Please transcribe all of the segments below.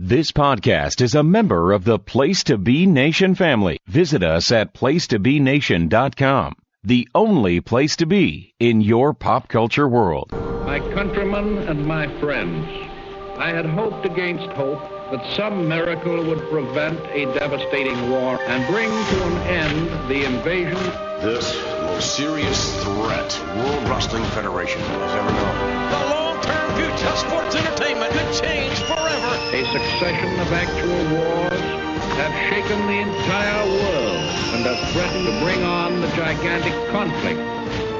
This podcast is a member of the Place to Be Nation family. Visit us at placetobenation.com, the only place to be in your pop culture world. My countrymen and my friends, I had hoped against hope that some miracle would prevent a devastating war and bring to an end the invasion. This most serious threat World Wrestling Federation has ever known. The long-term future of sports entertainment could change forever. A succession of actual wars have shaken the entire world and have threatened to bring on the gigantic conflict,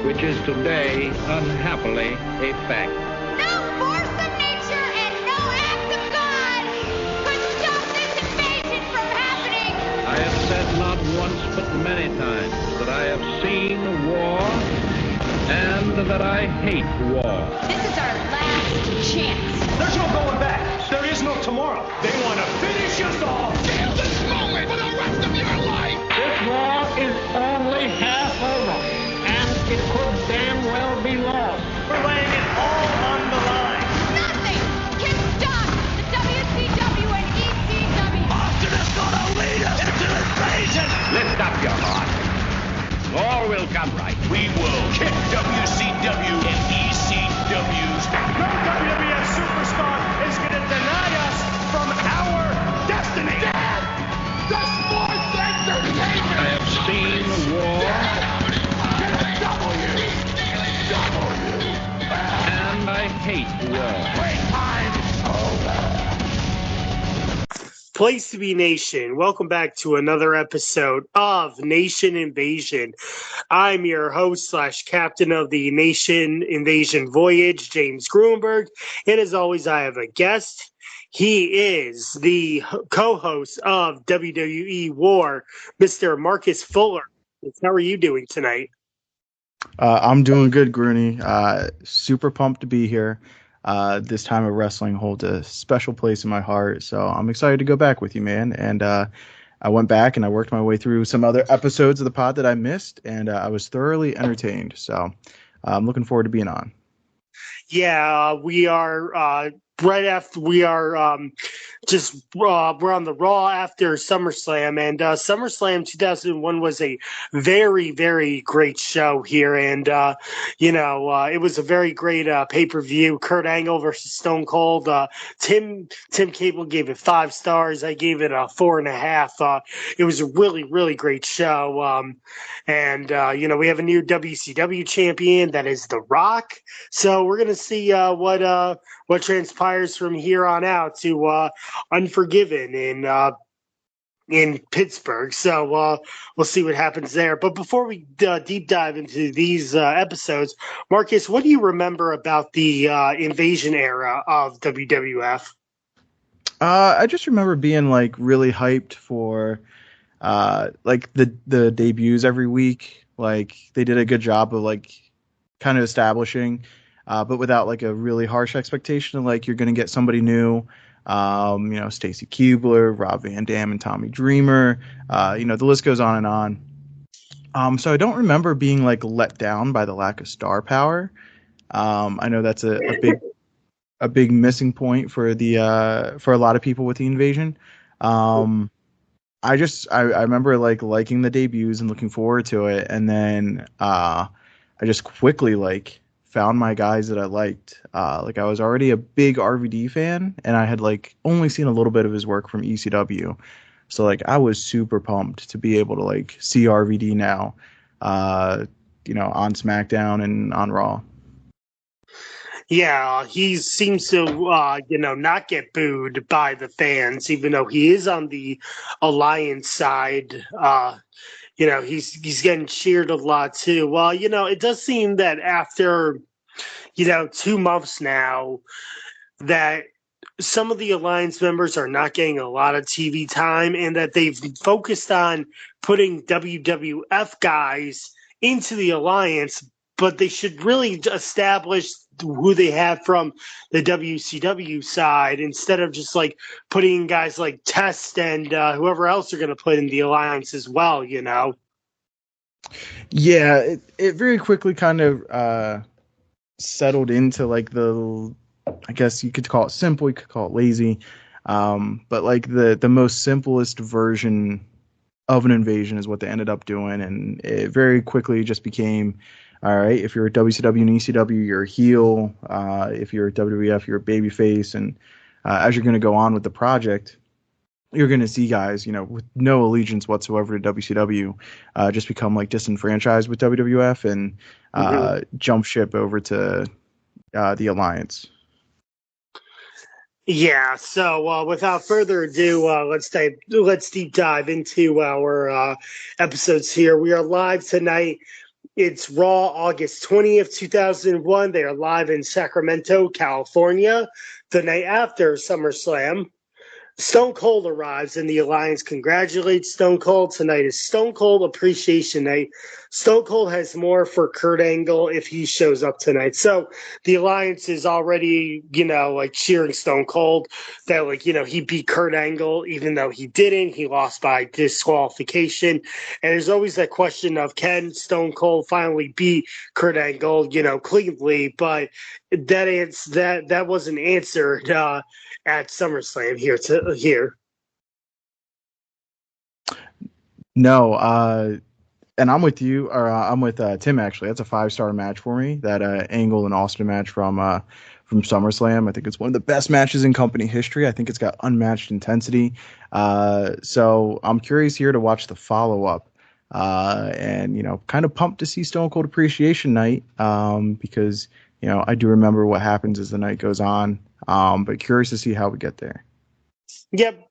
which is today, unhappily, a fact. No force of nature and no act of God could stop this invasion from happening. I have said not once but many times that I have seen war and that I hate war. This is our last chance. There's no going back. There is no tomorrow. They want to finish us off. Feel this moment for the rest of your life. This war is only half over, and it could damn well be lost. We're laying it all on the line. Nothing can stop the WCW and ECW. Austin is going to lead us into invasion. Lift up your heart. All will come right. We will kick WCW and ECW's. No WWF superstar is going to deny us from our destiny. Dad, the sports entertainment. I have seen war and I hate war. Place to Be Nation. Welcome back to another episode of Nation Invasion. I'm your host / captain of the Nation Invasion Voyage, James Gruenberg. And as always, I have a guest. He is the co-host of WWE War, Mr. Marcus Fuller. How are you doing tonight? I'm doing good, Gruney. Super pumped to be here. This time of wrestling holds a special place in my heart, so I'm excited to go back with you, man. And I went back and I worked my way through some other episodes of the pod that I missed, and I was thoroughly entertained. So I'm looking forward to being on. Yeah, we are right after we are we're on the Raw after SummerSlam, and SummerSlam 2001 was a very, very great show here, and it was a very great pay-per-view. Kurt Angle versus Stone Cold. Tim Cable gave it 5 stars. I gave it a 4.5. It was a really, really great show, and we have a new WCW champion that is The Rock. So we're gonna see what transpires from here on out to Unforgiven in Pittsburgh. So we'll see what happens there. But before we deep dive into these episodes, Marcus, what do you remember about the invasion era of WWF? I just remember being like really hyped for like the debuts every week. Like they did a good job of like kind of establishing, but without like a really harsh expectation of like you're going to get somebody new. Stacy Keibler, Rob Van Dam, and Tommy Dreamer. The list goes on and on. So I don't remember being like let down by the lack of star power. I know that's a big missing point for a lot of people with the invasion. I remember like liking the debuts and looking forward to it, and then I just quickly like found my guys that I liked. Like I was already a big RVD fan, and I had like only seen a little bit of his work from ECW. So like I was super pumped to be able to like see RVD now, on SmackDown and on Raw. Yeah, he seems to, not get booed by the fans, even though he is on the Alliance side. He's getting cheered a lot too. Well, it does seem that after, 2 months now, that some of the Alliance members are not getting a lot of TV time, and that they've focused on putting WWF guys into the Alliance, but they should really establish who they have from the WCW side instead of just like putting guys like Test and whoever else are going to put in the Alliance as well, Yeah, it very quickly kind of settled into like I guess you could call it simple, you could call it lazy. But like the most simplest version of an invasion is what they ended up doing, and it very quickly just became, all right, if you're a WCW and ECW, you're a heel. If you're a WWF, you're a babyface, and as you're going to go on with the project, you're going to see guys, with no allegiance whatsoever to WCW, just become like disenfranchised with WWF and jump ship over to the Alliance. Yeah, so without further ado, let's deep dive into our episodes here. We are live tonight. It's Raw, August 20th, 2001. They are live in Sacramento, California, the night after SummerSlam. Stone Cold arrives and the Alliance congratulates Stone Cold. Tonight is Stone Cold Appreciation Night. Stone Cold has more for Kurt Angle if he shows up tonight. So the Alliance is already, cheering Stone Cold that, he beat Kurt Angle, even though he didn't. He lost by disqualification. And there's always that question of, can Stone Cold finally beat Kurt Angle, cleanly? But that wasn't answered at SummerSlam here. No, and I'm with you, or I'm with Tim actually. That's a 5-star match for me. That Angle and Austin match from SummerSlam. I think it's one of the best matches in company history. I think it's got unmatched intensity. So I'm curious here to watch the follow up, and kind of pumped to see Stone Cold Appreciation Night, because I do remember what happens as the night goes on. But curious to see how we get there. Yep.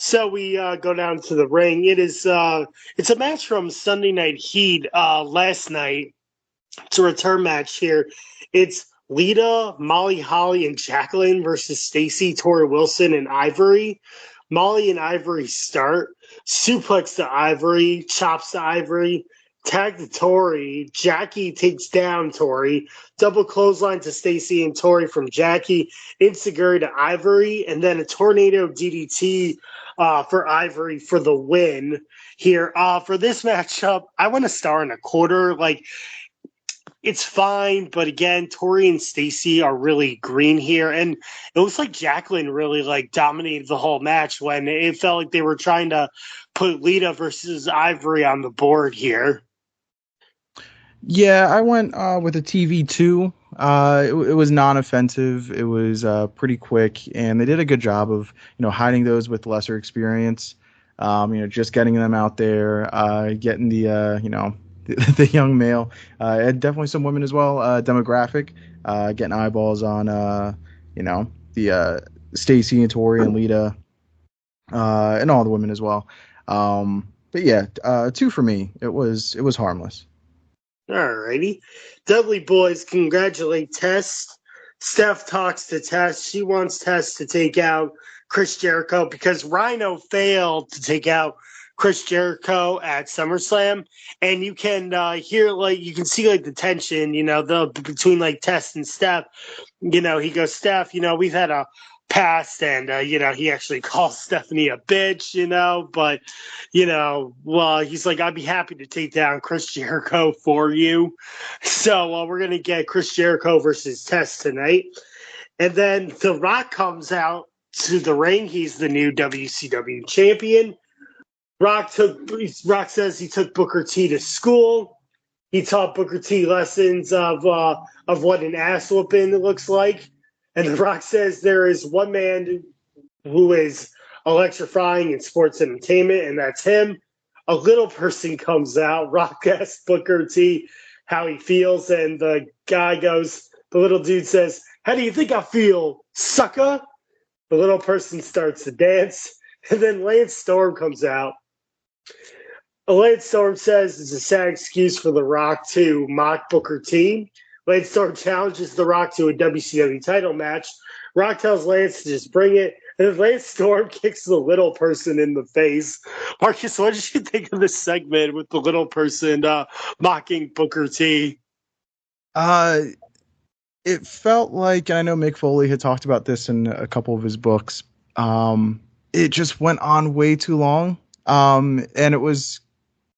So we go down to the ring. It's a match from Sunday Night Heat last night. It's a return match here. It's Lita, Molly Holly, and Jacqueline versus Stacy, Tori Wilson, and Ivory. Molly and Ivory start. Suplex to Ivory, chops to Ivory, tag to Tori. Jackie takes down Tori. Double clothesline to Stacy and Tori from Jackie. Enziguri to Ivory. And then a tornado DDT for Ivory for the win here. For this matchup, I want to star in a quarter. It's fine, but again, Tori and Stacy are really green here, and it looks like Jacqueline really dominated the whole match when it felt like they were trying to put Lita versus Ivory on the board here. Yeah, I went with a TV2. It was non-offensive. It was pretty quick, and they did a good job of hiding those with lesser experience. Just getting them out there, getting the young male, and definitely some women as well. Demographic, getting eyeballs on the Stacy and Tori and Lita, and all the women as well. But yeah, 2 for me. It was harmless. Alrighty. Dudley Boys congratulate Tess. Steph talks to Tess. She wants Tess to take out Chris Jericho because Rhino failed to take out Chris Jericho at SummerSlam. And you can hear, you can see, the tension, between, Tess and Steph. He goes, Steph, we've had a past, and, he actually calls Stephanie a bitch, but, well, he's like, I'd be happy to take down Chris Jericho for you. So we're going to get Chris Jericho versus Tess tonight. And then The Rock comes out to the ring. He's the new WCW champion. Rock says he took Booker T to school. He taught Booker T lessons of what an ass whooping looks like. And The Rock says there is one man who is electrifying in sports entertainment, and that's him. A little person comes out. Rock asks Booker T how he feels, and the little dude says, how do you think I feel, sucker? The little person starts to dance, and then Lance Storm comes out. Lance Storm says it's a sad excuse for The Rock to mock Booker T. Lance Storm challenges The Rock to a WCW title match. Rock tells Lance to just bring it, and then Lance Storm kicks the little person in the face. Marcus, what did you think of this segment with the little person mocking Booker T? It felt like, and I know Mick Foley had talked about this in a couple of his books, it just went on way too long. And it was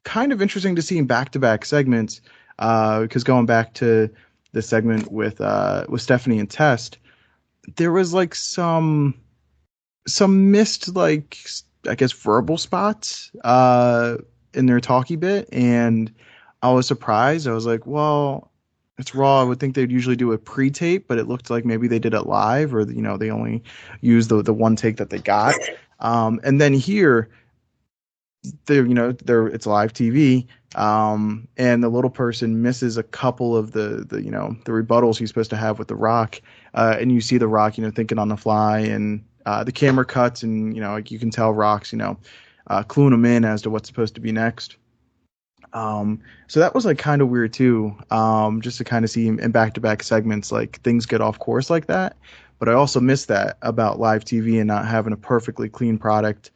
kind of interesting to see in back-to-back segments, because going back to the segment with Stephanie and Test, there was some some missed, like, I guess, verbal spots in their talky bit, and I was surprised. I was like, well, it's Raw. I would think they'd usually do a pre-tape, but it looked like maybe they did it live, or they only used the one take that they got. And then here, they're it's live TV, and the little person misses a couple of the rebuttals he's supposed to have with The Rock, and you see The Rock thinking on the fly, and the camera cuts, and like you can tell Rock's cluing him in as to what's supposed to be next. So that was like kind of weird too, just to kind of see in back-to-back segments like things get off course like that. But I also miss that about live TV and not having a perfectly clean product.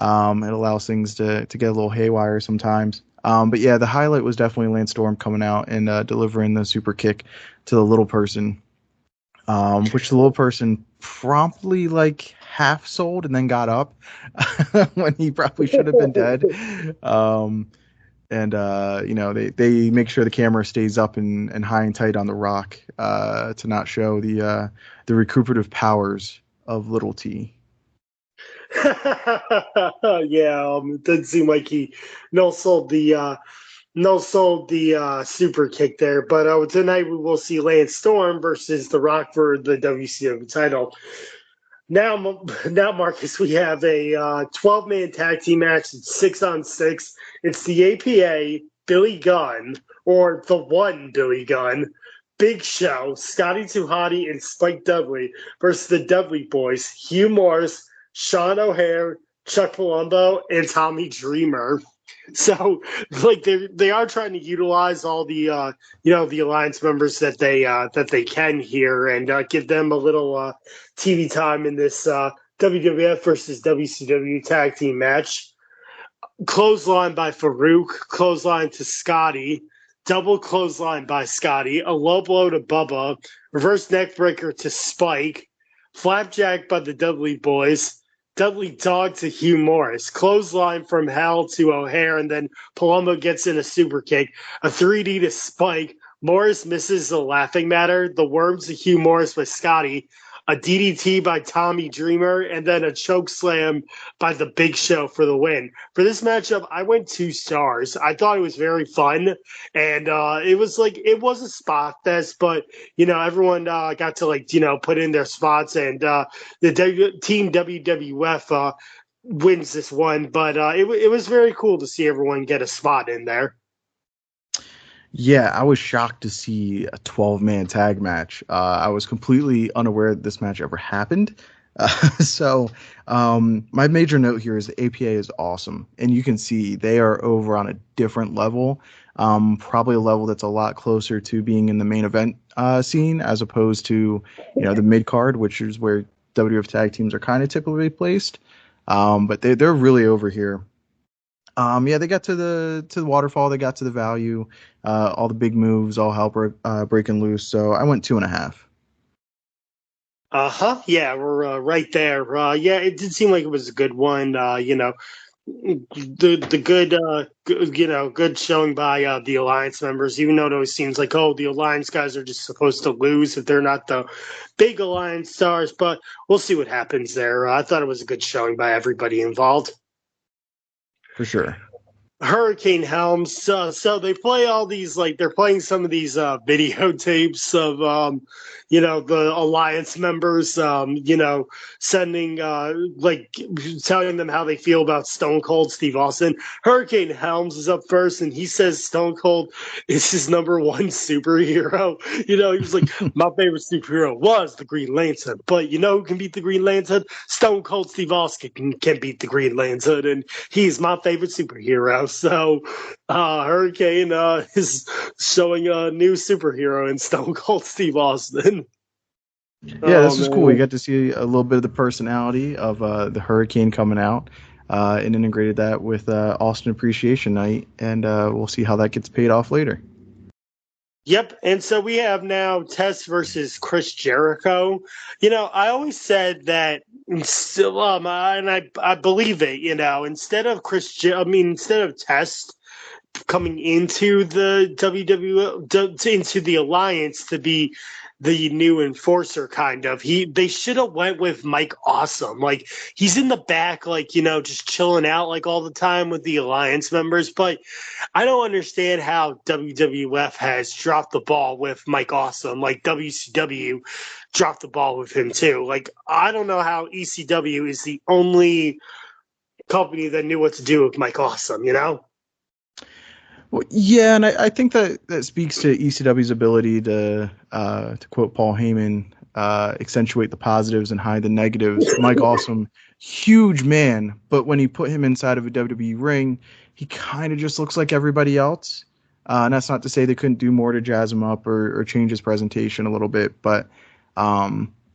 It allows things to get a little haywire sometimes. But yeah, the highlight was definitely Lance Storm coming out and delivering the super kick to the little person, which the little person promptly like half sold and then got up when he probably should have been dead. And they make sure the camera stays up and high and tight on The Rock to not show the recuperative powers of Little T. Yeah, it doesn't seem like he no sold the super kick there. But tonight we will see Lance Storm versus The Rock for the WCW title. Now, Marcus, we have a 12-man tag team match. It's 6-on-6. It's the APA, Billy Gunn, or the one Billy Gunn, Big Show, Scotty 2 Hotty, and Spike Dudley versus the Dudley Boys, Hugh Morris, Sean O'Haire, Chuck Palumbo, and Tommy Dreamer. So, like, they are trying to utilize all the the alliance members that they can here and give them a little TV time in this WWF versus WCW tag team match. Clothesline by Farouk, clothesline to Scotty, double clothesline by Scotty, a low blow to Bubba, reverse neck breaker to Spike, flapjack by the Dudley Boys, Dudley Dog to Hugh Morris, clothesline from Hell to O'Haire, and then Palumbo gets in a super kick, a 3D to Spike, Morris misses the laughing matter, the worms to Hugh Morris by Scotty, a DDT by Tommy Dreamer, and then a choke slam by the Big Show for the win. For this matchup, I went 2 stars. I thought it was very fun, and it was a spot fest, but everyone got to put in their spots, and the team WWF wins this one. But it was very cool to see everyone get a spot in there. Yeah, I was shocked to see a 12-man tag match. I was completely unaware that this match ever happened. So my major note here is the APA is awesome. And you can see they are over on a different level, probably a level that's a lot closer to being in the main event scene as opposed to the mid-card, which is where WWF tag teams are kind of typically placed. But they're really over here. They got to the waterfall, they got to the value, all the big moves, all hell breaking loose. So I went 2.5. Yeah, we're right there. It did seem like it was a good one. Good showing by the Alliance members, even though it always seems like, the Alliance guys are just supposed to lose if they're not the big Alliance stars. But we'll see what happens there. I thought it was a good showing by everybody involved. For sure. Hurricane Helms. So they play all these, they're playing some of these videotapes of, the Alliance members, sending, telling them how they feel about Stone Cold Steve Austin. Hurricane Helms is up first, and he says Stone Cold is his number one superhero. He was like, my favorite superhero was the Green Lantern, but who can beat the Green Lantern? Stone Cold Steve Austin can beat the Green Lantern, and he's my favorite superhero. So Hurricane is showing a new superhero in Stone Cold Steve Austin. Yeah, this is cool. You got to see a little bit of the personality of the Hurricane coming out and integrated that with Austin Appreciation Night, and we'll see how that gets paid off later. Yep, and so we have now Test versus Chris Jericho. I always said that, and I believe it. Instead of Test coming into the WWE, into the Alliance to be the new enforcer kind of. They should have went with Mike Awesome. Like he's in the back, like, you know, just chilling out like all the time with the alliance members. But I don't understand how WWF has dropped the ball with Mike Awesome. Like WCW dropped the ball with him too. Like I don't know how ECW is the only company that knew what to do with Mike Awesome, you know? Well, yeah, and I think that speaks to ECW's ability to quote Paul Heyman, accentuate the positives and hide the negatives. Mike Awesome, huge man, but when he put him inside of a WWE ring, he kind of just looks like everybody else. And that's not to say they couldn't do more to jazz him up or change his presentation a little bit, but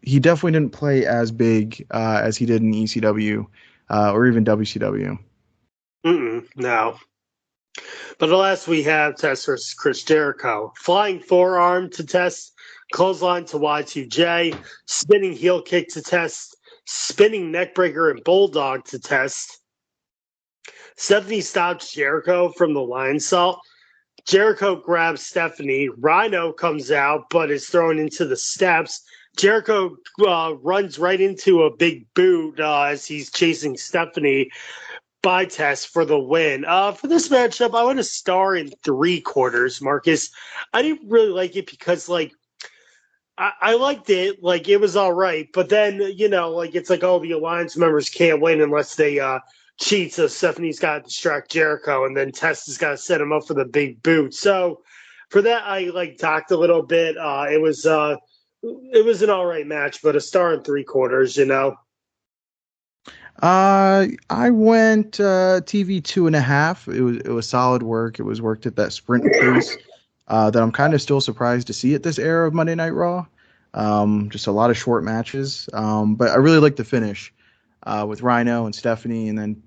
he definitely didn't play as big as he did in ECW or even WCW. No. But alas, we have Test versus Chris Jericho. Flying forearm to Test, clothesline to Y2J, spinning heel kick to Test, spinning neckbreaker and bulldog to Test. Stephanie stops Jericho from the lion salt. Jericho grabs Stephanie. Rhino comes out, but is thrown into the steps. Jericho runs right into a big boot as he's chasing Stephanie. By Test for the win. For this matchup, I went a star in 3/4, Marcus. I didn't really like it because, like, I liked it. Like, it was all right. But then, you know, like, it's like, oh, the Alliance members can't win unless they cheat. So Stephanie's got to distract Jericho, and then Test has got to set him up for the big boot. So for that, I, like, talked a little bit. It was an all right match, but a star in 3/4, you know. I went TV 2.5. It was solid work. It was worked at that sprint pace that I'm kind of still surprised to see at this era of Monday Night Raw. Just a lot of short matches. But I really like the finish with Rhino and Stephanie, and then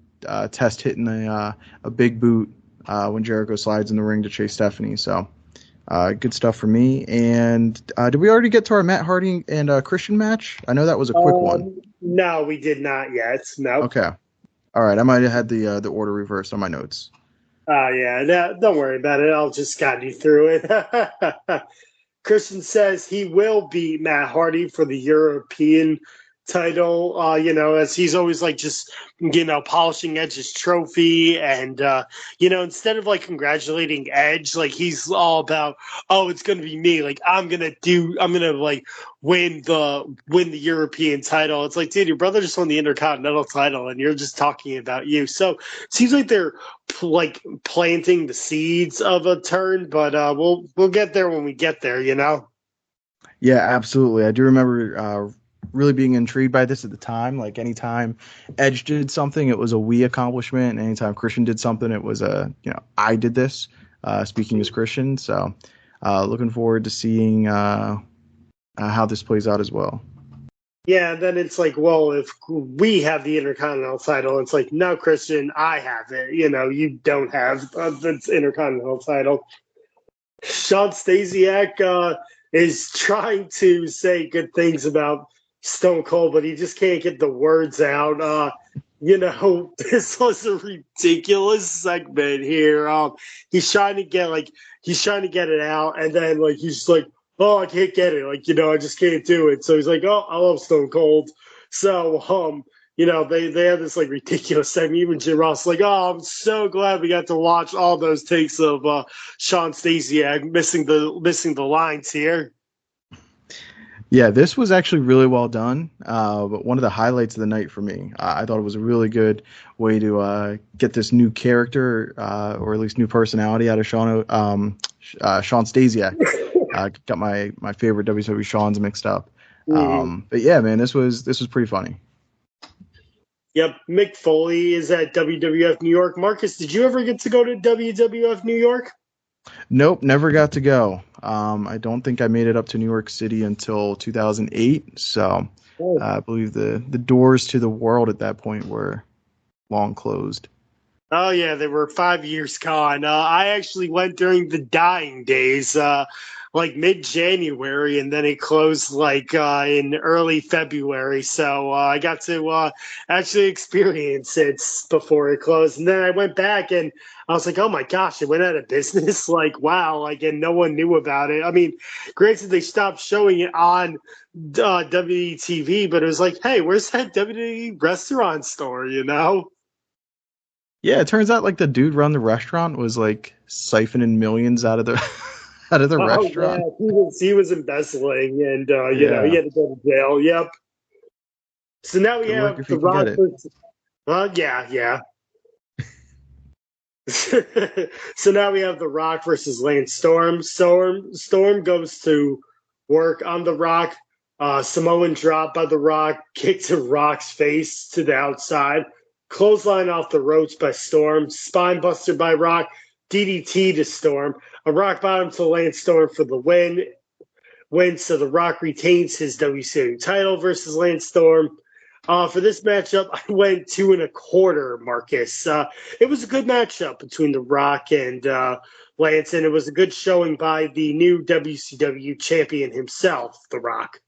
Test hitting a big boot when Jericho slides in the ring to chase Stephanie. So good stuff for me. And did we already get to our Matt Hardy and Christian match? I know that was a quick one. No, we did not yet. No. Okay. All right. I might have had the order reversed on my notes. Yeah. Don't worry about it. I'll just guide you through it. Christian says he will beat Matt Hardy for the European title, you know, as he's always like just, you know, polishing Edge's trophy. And, you know, instead of like congratulating Edge, like he's all about, oh, it's going to be me. Like I'm going to like win the European title. It's like, dude, your brother just won the Intercontinental title and you're just talking about you. So it seems like they're like planting the seeds of a turn, but we'll get there when we get there, you know? Yeah, absolutely. I do remember, really being intrigued by this at the time. Like anytime Edge did something, it was a we accomplishment. Anytime Christian did something, it was I did this, speaking as Christian. So looking forward to seeing how this plays out as well. Yeah, and then it's like, well, if we have the Intercontinental title, it's like, no, Christian, I have it. You know, you don't have the Intercontinental title. Sean Stasiak is trying to say good things about Stone Cold, but he just can't get the words out. You know, this was a ridiculous segment here. He's trying to get it out, and then like he's just like, oh, I can't get it. Like, you know, I just can't do it. So he's like, oh, I love Stone Cold. So you know, they had this like ridiculous segment. Even Jim Ross like, oh, I'm so glad we got to watch all those takes of Sean Stasiak missing the lines here. Yeah, this was actually really well done. But one of the highlights of the night for me, I thought it was a really good way to get this new character, or at least new personality out of Sean Stasiak. Got my favorite WWE Sean's mixed up. But yeah, man, this was pretty funny. Yep, Mick Foley is at WWF New York. Marcus, did you ever get to go to WWF New York? Nope, never got to go. I don't think I made it up to New York City until 2008. So I believe the doors to the world at that point were long closed. Oh, yeah, they were 5 years gone. I actually went during the dying days. like mid-January, and then it closed like in early February. So I got to actually experience it before it closed. And then I went back and I was like, oh my gosh, it went out of business. Like, wow, like, and no one knew about it. I mean, granted, they stopped showing it on WTV, but it was like, hey, where's that WWE restaurant store, you know? Yeah, it turns out like the dude run the restaurant was like siphoning millions out of the out of the restaurant. Yeah, he was embezzling, and you know, Yeah. he had to go to jail. Yep. So now we Good work have if the you can Rock get it. versus. Yeah. So now we have the Rock versus Lance Storm. Storm goes to work on the Rock. Samoan drop by the Rock, kick to Rock's face to the outside, clothesline off the ropes by Storm, spine buster by Rock, DDT to Storm, a rock bottom to Lance Storm for the win. So the Rock retains his WCW title versus Lance Storm. For this matchup, I went 2.25, Marcus. It was a good matchup between The Rock and Lance, and it was a good showing by the new WCW champion himself, The Rock.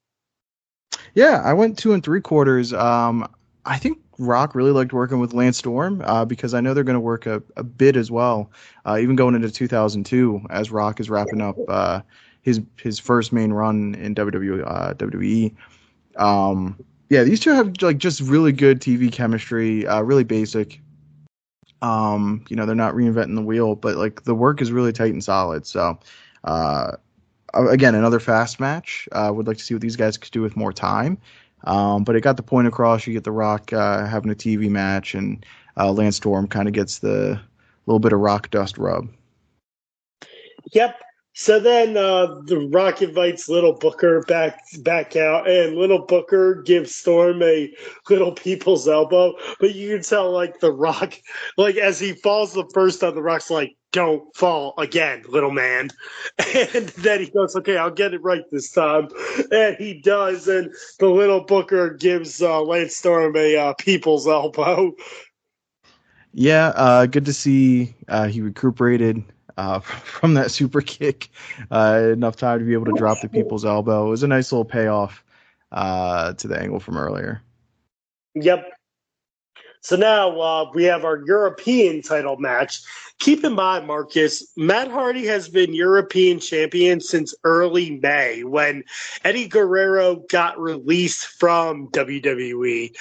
Yeah, I went 2.75. I think Rock really liked working with Lance Storm because I know they're going to work a bit as well, even going into 2002 as Rock is wrapping up his first main run in WWE. Yeah, these two have like just really good TV chemistry, really basic. You know, they're not reinventing the wheel, but like the work is really tight and solid. So, again, another fast match. Would like to see what these guys could do with more time. But it got the point across. You get The Rock having a TV match, and Lance Storm kind of gets the little bit of rock dust rub. Yep. So then the Rock invites Little Booker back out, and Little Booker gives Storm a little people's elbow. But you can tell, like, the Rock, like, as he falls the first time, the Rock's like, don't fall again, little man. And then he goes, okay, I'll get it right this time. And he does, and the Little Booker gives Lance Storm a people's elbow. Yeah, good to see he recuperated from that super kick enough time to be able to drop the people's elbow. It was a nice little payoff to the angle from earlier. Yep. So now we have our European title match. Keep in mind, Marcus, Matt Hardy has been European champion since early May when Eddie Guerrero got released from WWE.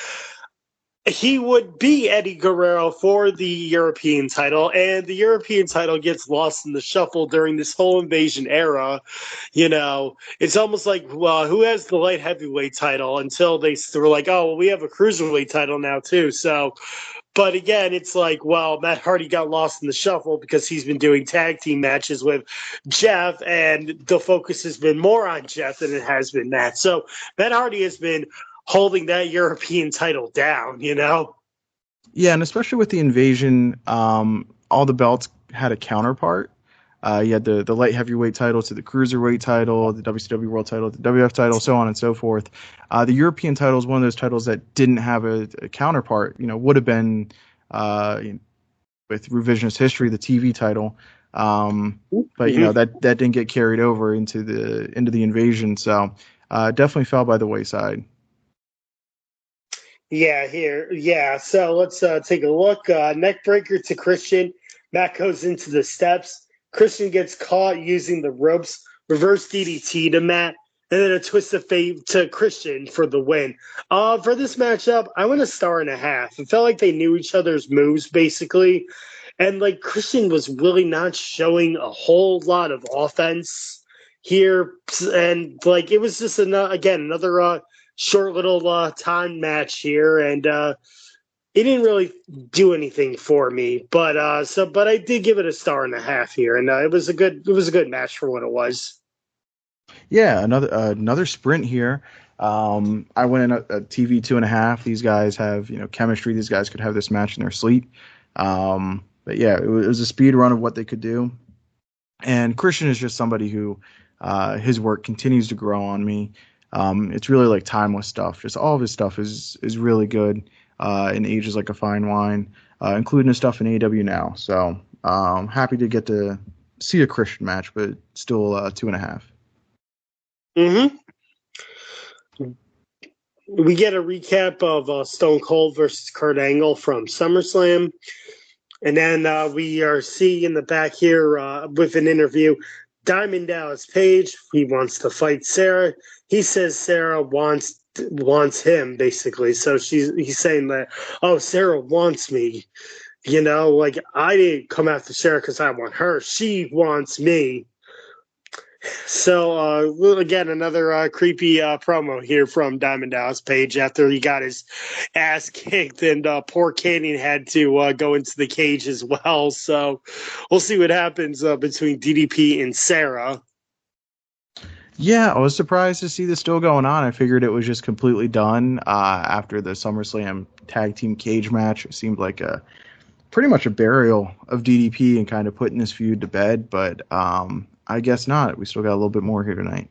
He would be Eddie Guerrero for the European title, and the European title gets lost in the shuffle during this whole Invasion era. You know, it's almost like, who has the light heavyweight title until they were like, oh, well, we have a cruiserweight title now too. So, but again, it's like, well, Matt Hardy got lost in the shuffle because he's been doing tag team matches with Jeff, and the focus has been more on Jeff than it has been Matt. So Matt Hardy has been holding that European title down, you know? Yeah, and especially with the Invasion, all the belts had a counterpart. You had the light heavyweight title to the cruiserweight title, the WCW world title, the WF title, so on and so forth. The European title is one of those titles that didn't have a counterpart. You know, would have been with revisionist history the TV title, but you know that didn't get carried over into the Invasion. So definitely fell by the wayside. Yeah. So let's take a look. Neck breaker to Christian. Matt goes into the steps. Christian gets caught using the ropes. Reverse DDT to Matt. And then a twist of fate to Christian for the win. For this matchup, I went 1.5. It felt like they knew each other's moves, basically. And, like, Christian was really not showing a whole lot of offense here. And, like, it was just, another short little time match here, and it didn't really do anything for me. But I did give it 1.5 here, and it was a good match for what it was. Yeah, another sprint here. I went in a TV 2.5. These guys have chemistry. These guys could have this match in their sleep. But yeah, it was a speed run of what they could do. And Christian is just somebody who his work continues to grow on me. It's really like timeless stuff. Just all of his stuff is really good and ages like a fine wine, including his stuff in AEW now. So happy to get to see a Christian match, but still 2.5. Mm-hmm. We get a recap of Stone Cold versus Kurt Angle from SummerSlam. And then we are seeing in the back here with an interview, Diamond Dallas Page. He wants to fight Sara. He says Sara wants him, basically. So he's saying that, oh, Sara wants me. You know, like, I didn't come after Sara because I want her. She wants me. So, again, another creepy promo here from Diamond Dallas Page after he got his ass kicked, and poor Canyon had to go into the cage as well. So, we'll see what happens between DDP and Sara. Yeah, I was surprised to see this still going on. I figured it was just completely done after the SummerSlam tag team cage match. It seemed like pretty much a burial of DDP and kind of putting this feud to bed, but I guess not. We still got a little bit more here tonight.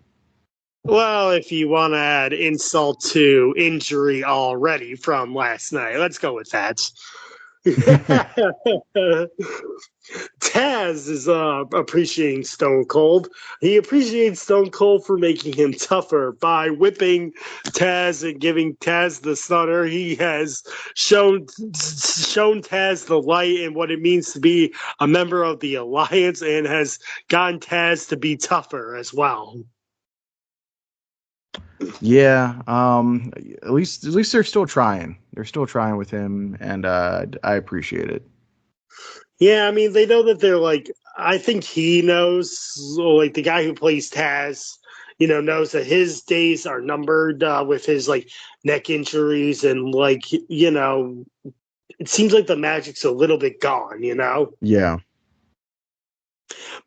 Well, if you want to add insult to injury already from last night, let's go with that. Taz is appreciating Stone Cold. He appreciates Stone Cold for making him tougher by whipping Taz and giving Taz the stunner. He has shown Taz the light and what it means to be a member of the Alliance, and has gotten Taz to be tougher as well. Yeah, at least they're still trying. They're still trying with him, and I appreciate it. Yeah, I mean, they know that they're like, I think he knows, like, the guy who plays Taz, you know, knows that his days are numbered with his, like, neck injuries, and, like, you know, it seems like the magic's a little bit gone, you know? Yeah.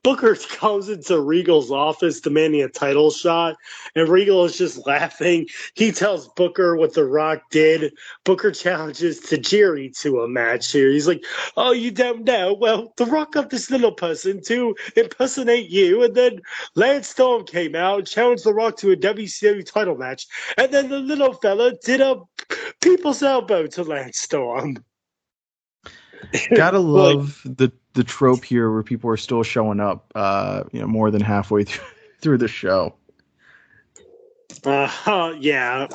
Booker goes into Regal's office demanding a title shot, and Regal is just laughing. He tells Booker what The Rock did. Booker challenges Tajiri to a match here. He's like, oh, you don't know? Well, The Rock got this little person to impersonate you, and then Lance Storm came out and challenged The Rock to a WCW title match, and then the little fella did a people's elbow to Lance Storm. Gotta love the trope here where people are still showing up, more than halfway through the show. Yeah,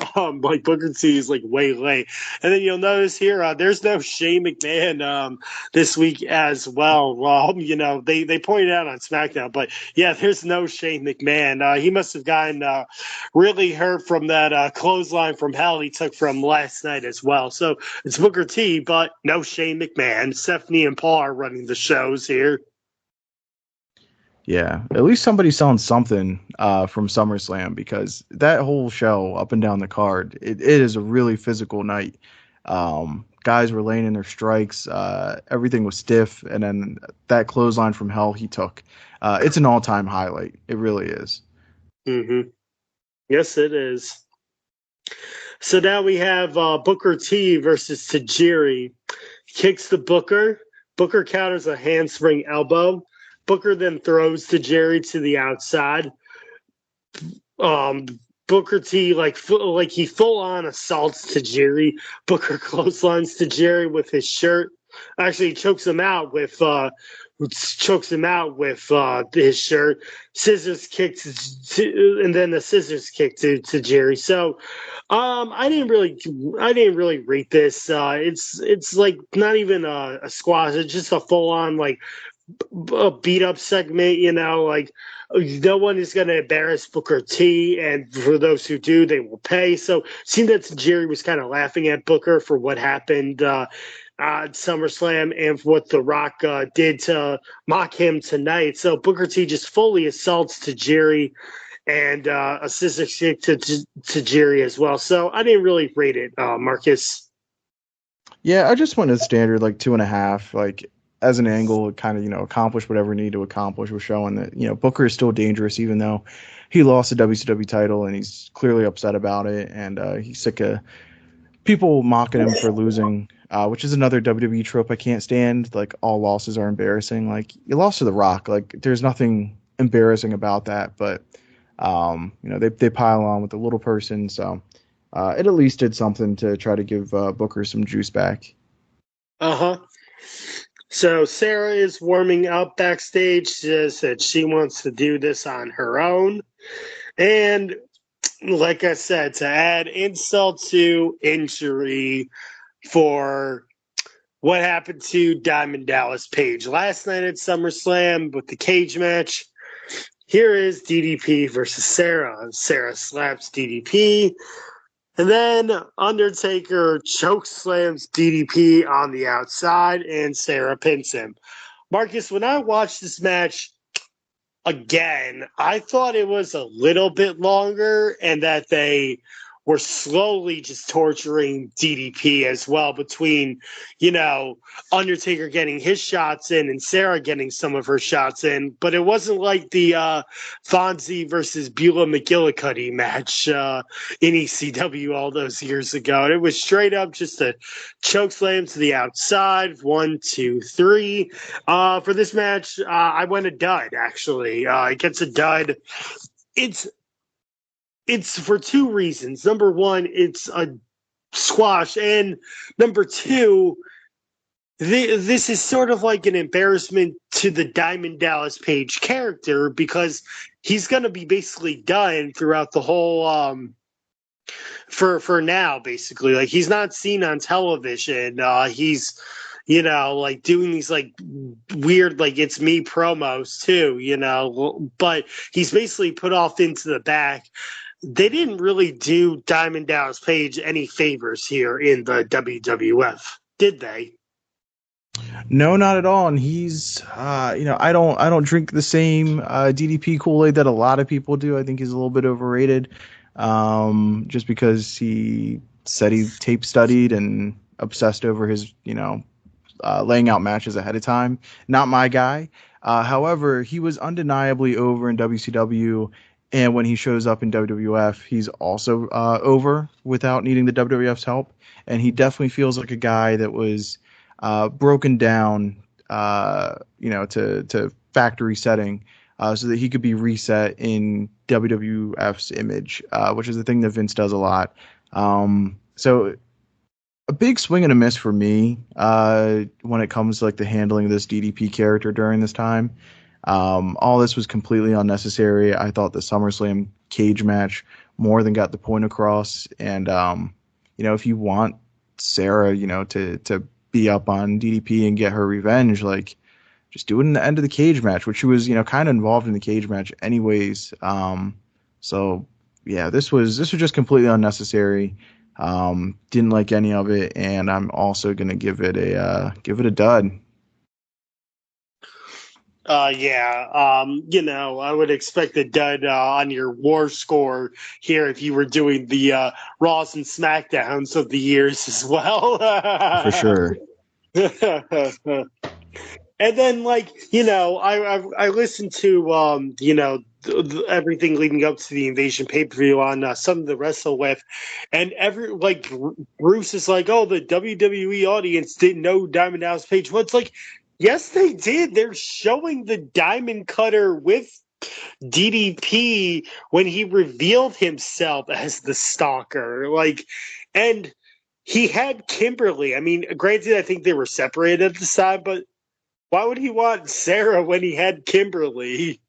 like Booker T is like way late, and then you'll notice here there's no Shane McMahon this week as well. You know, they pointed out on SmackDown, but yeah, there's no Shane McMahon. He must have gotten really hurt from that clothesline from hell he took from last night as well. So it's Booker T, but no Shane McMahon. Stephanie and Paul are running the shows here. Yeah, at least somebody's selling something from SummerSlam, because that whole show up and down the card, it is a really physical night. Guys were laying in their strikes. Everything was stiff. And then that clothesline from hell he took. It's an all-time highlight. It really is. Mm-hmm. Yes, it is. So now we have Booker T versus Tajiri. Kicks the Booker. Booker counters a handspring elbow. Booker then throws Tajiri to the outside. Booker T he full on assaults Tajiri. Booker clotheslines Tajiri with his shirt. Actually, chokes him out with his shirt. Scissors kick and then the scissors kick to Jerry. So I didn't really rate this. It's like not even a squash. It's just a full on like a beat up segment, you know, like no one is going to embarrass Booker T, and for those who do, they will pay. So it seemed that Jerry was kind of laughing at Booker for what happened at SummerSlam and what The Rock did to mock him tonight. So Booker T just fully assaults Tajiri and a scissor kick to Jerry as well. So I didn't really rate it, Marcus. Yeah, I just went a standard like 2.5. Like, as an angle, it kind of, accomplished whatever it needed to accomplish. We're showing that, Booker is still dangerous, even though he lost the WCW title, and he's clearly upset about it. And he's sick of people mocking him for losing, which is another WWE trope I can't stand. Like, all losses are embarrassing. Like, you lost to The Rock. Like, there's nothing embarrassing about that. But, they pile on with the little person. So it at least did something to try to give Booker some juice back. Uh-huh. So Sara is warming up backstage. She says that she wants to do this on her own. And like I said, to add insult to injury for what happened to Diamond Dallas Page last night at SummerSlam with the cage match. Here is DDP versus Sara. Sara slaps DDP. And then Undertaker chokeslams DDP on the outside, and Sara pins him. Marcus, when I watched this match again, I thought it was a little bit longer and that they were slowly just torturing DDP as well between, Undertaker getting his shots in and Sara getting some of her shots in. But it wasn't like the Fonzie versus Beulah McGillicuddy match in ECW all those years ago. It was straight up just a choke slam to the outside. 1, 2, 3. For this match, I went a dud, actually. It gets a dud. It's for two reasons. Number one, it's a squash. And number two, this is sort of like an embarrassment to the Diamond Dallas Page character because he's going to be basically done throughout the whole for now, basically. Like, he's not seen on television. He's like doing these like weird, like it's me promos too, but he's basically put off into the back. They didn't really do Diamond Dallas Page any favors here in the WWF, did they? No, not at all. And he's, I don't drink the same DDP Kool-Aid that a lot of people do. I think he's a little bit overrated, just because he said he tape studied and obsessed over his, laying out matches ahead of time. Not my guy. However, he was undeniably over in WCW. And when he shows up in WWF, he's also over without needing the WWF's help. And he definitely feels like a guy that was broken down, to factory setting so that he could be reset in WWF's image, which is the thing that Vince does a lot. So a big swing and a miss for me when it comes to like the handling of this DDP character during this time. All this was completely unnecessary. I thought the SummerSlam cage match more than got the point across. And, if you want Sara, to be up on DDP and get her revenge, like, just do it in the end of the cage match, which she was, kind of involved in the cage match anyways. So yeah, this was just completely unnecessary. Didn't like any of it. And I'm also going to give it a dud. I would expect a dud on your war score here if you were doing the Raws and Smackdowns of the years as well. For sure. And then, I listened to, everything leading up to the Invasion pay-per-view on Something to Wrestle With, and Bruce is like, oh, the WWE audience didn't know Diamond Dallas Page. Well, it's like, yes, they did. They're showing the Diamond Cutter with DDP when he revealed himself as the stalker. And he had Kimberly. I mean, granted, I think they were separated at the time, but why would he want Sara when he had Kimberly?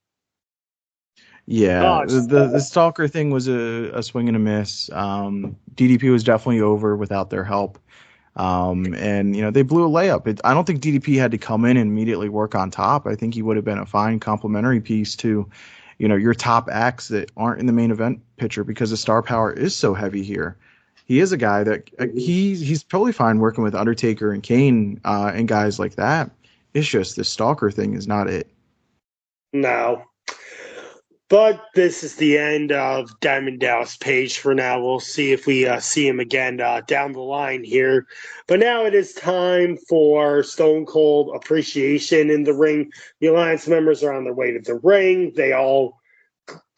Yeah, the stalker thing was a swing and a miss. DDP was definitely over without their help. And they blew a layup. I don't think DDP had to come in and immediately work on top. I think he would have been a fine complementary piece to, your top acts that aren't in the main event picture, because the star power is so heavy here. He is a guy that he's totally fine working with Undertaker and Kane and guys like that. It's just the stalker thing is not it. No. But this is the end of Diamond Dallas Page for now. We'll see if we see him again down the line here. But now it is time for Stone Cold Appreciation in the ring. The Alliance members are on their way to the ring. They all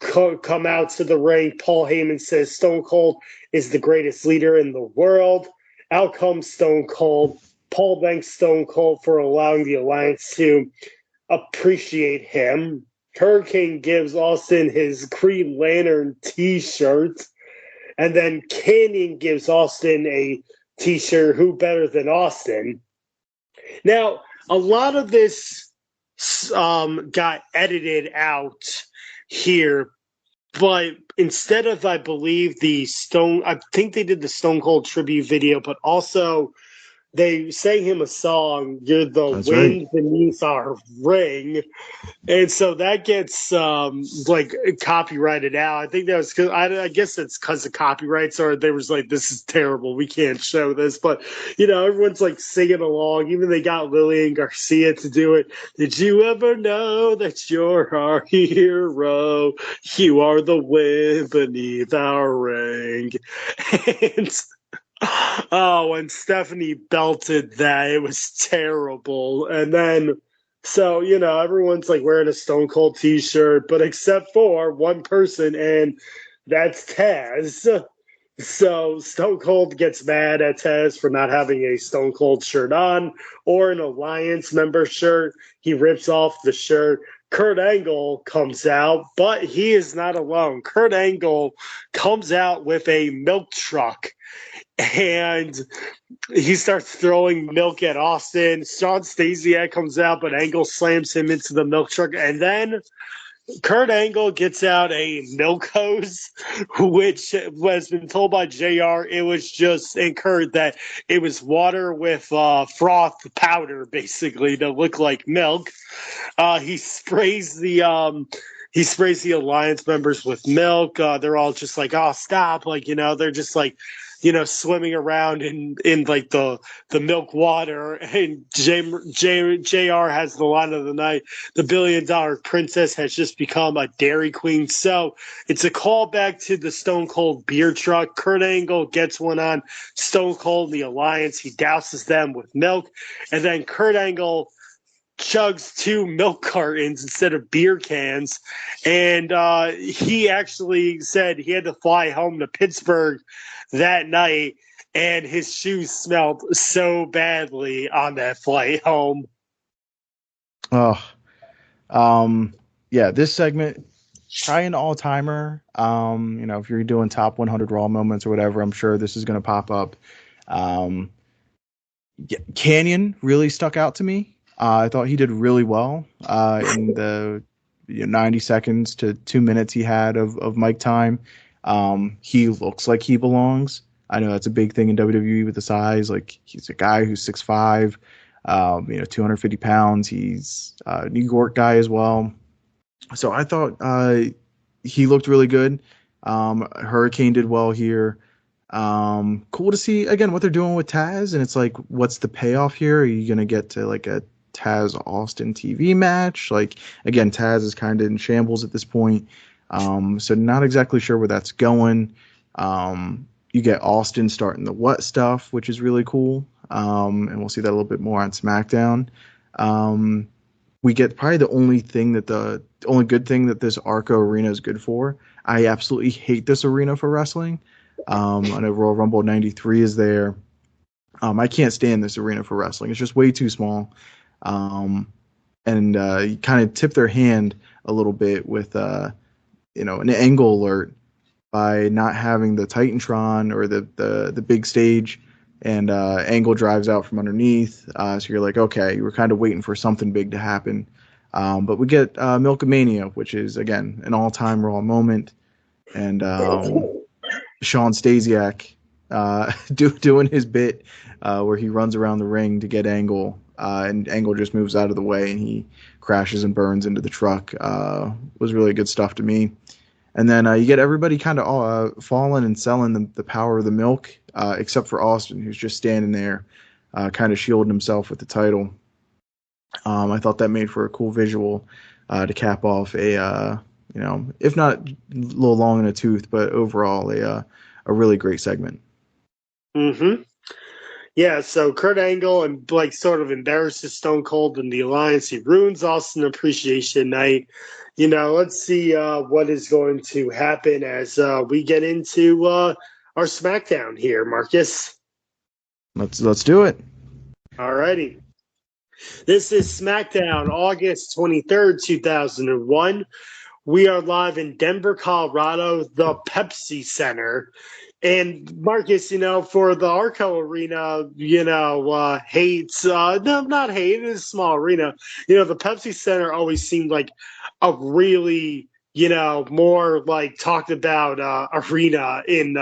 come out to the ring. Paul Heyman says Stone Cold is the greatest leader in the world. Out comes Stone Cold. Paul thanks Stone Cold for allowing the Alliance to appreciate him. Hurricane gives Austin his Green Lantern t-shirt. And then Canyon gives Austin a t-shirt, Who Better Than Austin? Now, a lot of this got edited out here but instead of, I believe, I think they did the Stone Cold tribute video, but also they sang him a song, "You're the That's right. wind beneath our ring." And so that gets like copyrighted out. I think that was because I guess it's because of copyrights, or they was like, "This is terrible. We can't show this." But everyone's like singing along. Even they got Lillian Garcia to do it. Did you ever know that you're our hero? You are the wind beneath our ring. And oh, when Stephanie belted that, it was terrible. And then, so, everyone's like wearing a Stone Cold t shirt, but except for one person, and that's Taz. So Stone Cold gets mad at Taz for not having a Stone Cold shirt on or an Alliance member shirt. He rips off the shirt. Kurt Angle comes out, but he is not alone. Kurt Angle comes out with a milk truck, and he starts throwing milk at Austin. Sean Stasiak comes out, but Angle slams him into the milk truck. And then Kurt Angle gets out a milk hose, which has been told by JR, it was just incurred that it was water with froth powder, basically, to look like milk. He sprays the Alliance members with milk. They're all just like, "Oh, stop!" Like, they're just like, swimming around in like the milk water. And JR has the line of the night: "The $1 billion princess has just become a Dairy Queen." So it's a callback to the Stone Cold beer truck. Kurt Angle gets one on Stone Cold and the Alliance. He douses them with milk, and then Kurt Angle chugs 2 milk cartons instead of beer cans. And he actually said he had to fly home to Pittsburgh that night, and his shoes smelled so badly on that flight home. Oh, yeah, this segment, probably an all-timer. If you're doing top 100 Raw moments or whatever, I'm sure this is going to pop up. Canyon really stuck out to me. I thought he did really well in the 90 seconds to 2 minutes he had of mic time. He looks like he belongs. I know that's a big thing in WWE with the size. Like, he's a guy who's 6'5", 250 pounds. He's a New York guy as well. So I thought he looked really good. Hurricane did well here. Cool to see, again, what they're doing with Taz. And it's like, what's the payoff here? Are you going to get to like a Taz Austin TV match? Like, again, Taz is kind of in shambles at this point. So not exactly sure where that's going. You get Austin starting the what stuff, which is really cool. And we'll see that a little bit more on SmackDown. We get probably the only good thing that this Arco arena is good for. I absolutely hate this arena for wrestling. I know Royal Rumble 93 is there. I can't stand this arena for wrestling. It's just way too small. And you kind of tip their hand a little bit with an angle alert by not having the Titantron or the big stage, and Angle drives out from underneath. So you're like, okay, you were kind of waiting for something big to happen. But we get Milkamania, which is, again, an all-time Raw moment. And Sean Stasiak doing his bit where he runs around the ring to get Angle, and Angle just moves out of the way and he crashes and burns into the truck. Was really good stuff to me. And then you get everybody kind of falling and selling the power of the milk, except for Austin, who's just standing there, kind of shielding himself with the title. I thought that made for a cool visual to cap off a, if not a little long in a tooth, but overall a really great segment. Mm-hmm. Yeah, so Kurt Angle and sort of embarrasses Stone Cold and the Alliance. He ruins Austin Appreciation Night. Let's see what is going to happen as we get into our SmackDown here, Marcus. Let's do it. All righty. This is SmackDown, August 23rd, 2001. We are live in Denver, Colorado, the Pepsi Center. And Marcus, for the Arco Arena, hates, no, not hate, it's a small arena. The Pepsi Center always seemed like a really, more like talked about arena in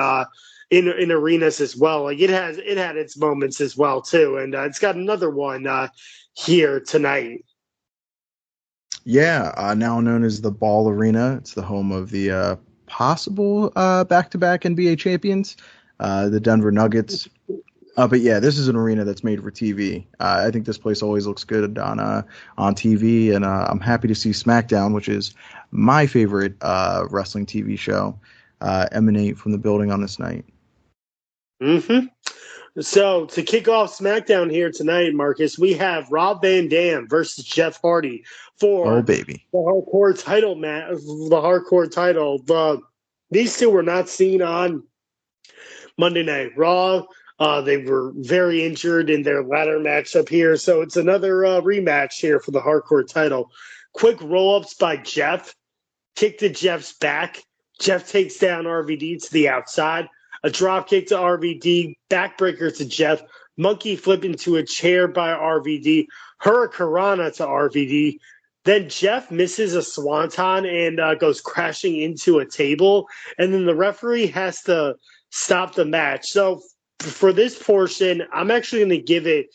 arenas as well. Like it had its moments as well too, and it's got another one here tonight. Yeah, now known as the Ball Arena. It's the home of the possible back-to-back NBA champions, the Denver Nuggets. But yeah, this is an arena that's made for TV. I think this place always looks good on TV, and I'm happy to see Smackdown, which is my favorite wrestling TV show, emanate from the building on this night. Mm-hmm. So to kick off SmackDown here tonight, Marcus, we have Rob Van Dam versus Jeff Hardy for baby, the hardcore title match. The hardcore title. These two were not seen on Monday Night Raw. They were very injured in their ladder matchup here, so it's another rematch here for the hardcore title. Quick roll-ups by Jeff. Kick to Jeff's back. Jeff takes down RVD to the outside. A drop kick to RVD, backbreaker to Jeff, monkey flip into a chair by RVD, Hurricanrana to RVD. Then Jeff misses a swanton and goes crashing into a table, and then the referee has to stop the match. So for this portion, I'm actually going to give it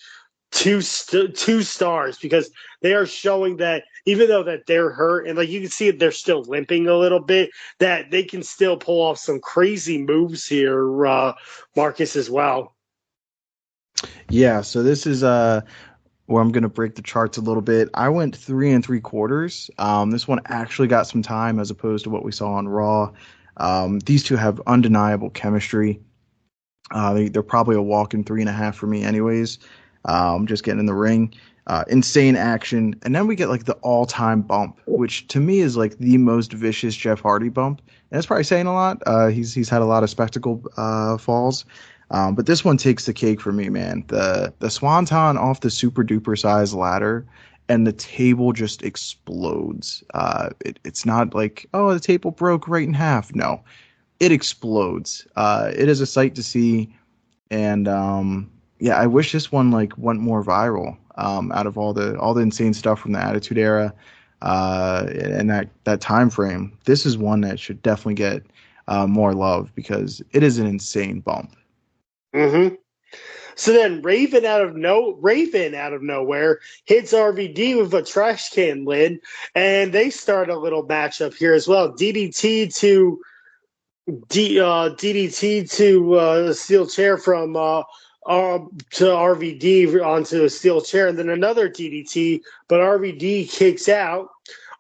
two stars because they are showing that even though that they're hurt and like you can see it, they're still limping a little bit, that they can still pull off some crazy moves here, Marcus, as well. Yeah, so this is where I'm going to break the charts a little bit. I went 3 3/4. This one actually got some time as opposed to what we saw on Raw. These two have undeniable chemistry. They're probably a walk-in 3.5 for me anyways. Just getting in the ring. Insane action. And then we get like the all-time bump, which to me is like the most vicious Jeff Hardy bump. And that's probably saying a lot. He's had a lot of spectacle falls. But this one takes the cake for me, man. The swanton off the super duper size ladder and the table just explodes. It's not like, oh, the table broke right in half. No, it explodes. It is a sight to see. And yeah, I wish this one like went more viral. Out of all the insane stuff from the Attitude Era and that time frame, this is one that should definitely get more love because it is an insane bump. Mm-hmm. So then Raven out of nowhere hits RVD with a trash can lid, and they start a little matchup here as well. DDT to a steel chair from to RVD onto a steel chair, and then another DDT, but RVD kicks out.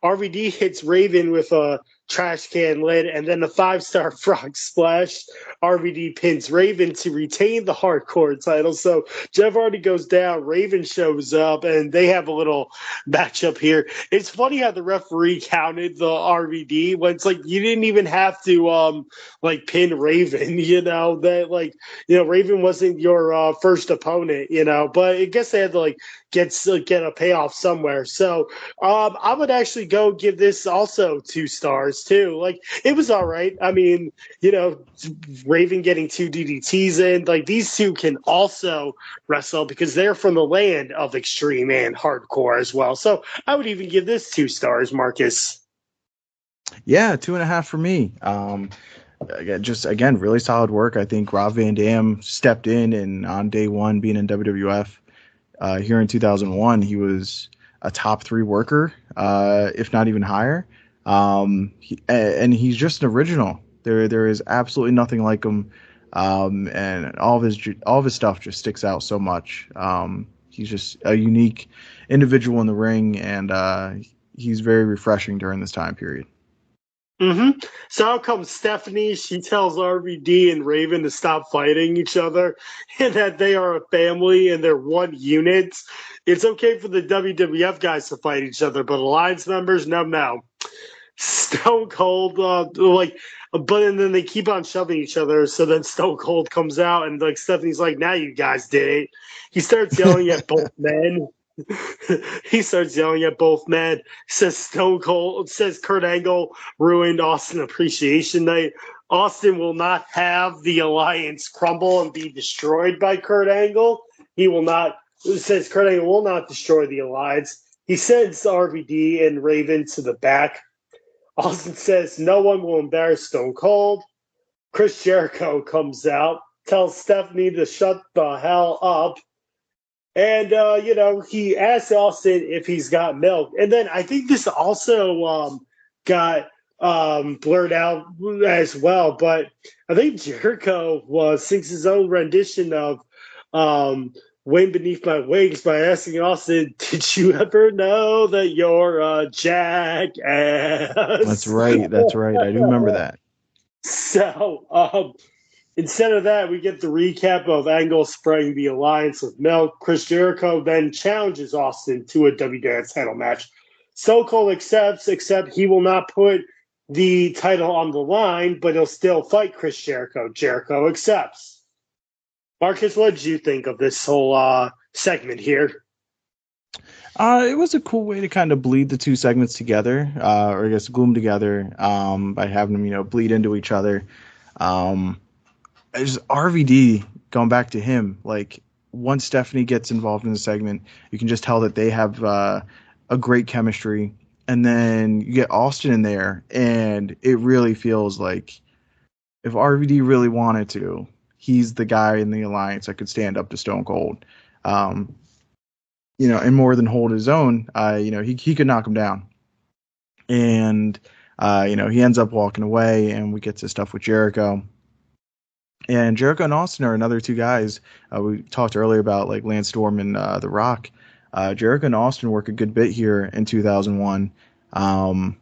RVD hits Raven with a trash can lid, and then a 5-star frog splash. RVD pins Raven to retain the hardcore title. So Jeff Hardy goes down, Raven shows up, and they have a little matchup here. It's funny how the referee counted the RVD when it's like you didn't even have to pin Raven, Raven wasn't your first opponent, but I guess they had to get a payoff somewhere. So I would actually go give this also 2 stars too. Like it was all right. I mean, Raven getting 2 DDTs in, like these two can also wrestle because they're from the land of extreme and hardcore as well. So I would even give this 2 stars, Marcus. Yeah, 2.5 for me. Again, really solid work. I think Rob Van Dam stepped in, and on day one being in WWF here in 2001, he was a top 3 worker, if not even higher. And he's just an original. There is absolutely nothing like him, and all of his stuff just sticks out so much. He's just a unique individual in the ring, and he's very refreshing during this time period. Mm-hmm. So out comes Stephanie. She tells RVD and Raven to stop fighting each other and that they are a family and they're one unit. It's okay for the WWF guys to fight each other, but Alliance members, no. Stone Cold, and then they keep on shoving each other. So then Stone Cold comes out and Stephanie's like, now you guys did it. He starts yelling at both men. Says Kurt Angle ruined Austin Appreciation Night. Austin will not have the Alliance crumble and be destroyed by Kurt Angle. Says Kurt Angle will not destroy the Alliance. He sends RVD and Raven to the back. Austin says no one will embarrass Stone Cold. Chris Jericho comes out, tells Stephanie to shut the hell up. And, he asks Austin if he's got milk. And then I think this also got blurred out as well. But I think Jericho sings his own rendition of Wind Beneath My Wings by asking Austin, did you ever know that you're a jackass? That's right. I do remember that. So, instead of that, we get the recap of Angle spraying the alliance with milk. Chris Jericho then challenges Austin to a WWF title match. Stone Cold accepts, except he will not put the title on the line, but he'll still fight Chris Jericho. Jericho accepts. Marcus, what did you think of this whole segment here? It was a cool way to kind of bleed the two segments together, or I guess glue them together by having them, bleed into each other. Just RVD, going back to him, like once Stephanie gets involved in the segment, you can just tell that they have a great chemistry. And then you get Austin in there, and it really feels like if RVD really wanted to, he's the guy in the alliance that could stand up to Stone Cold. And more than hold his own, he could knock him down. And, he ends up walking away, and we get to stuff with Jericho. And Jericho and Austin are another two guys. We talked earlier about like Lance Storm and The Rock. Jericho and Austin work a good bit here in 2001. And,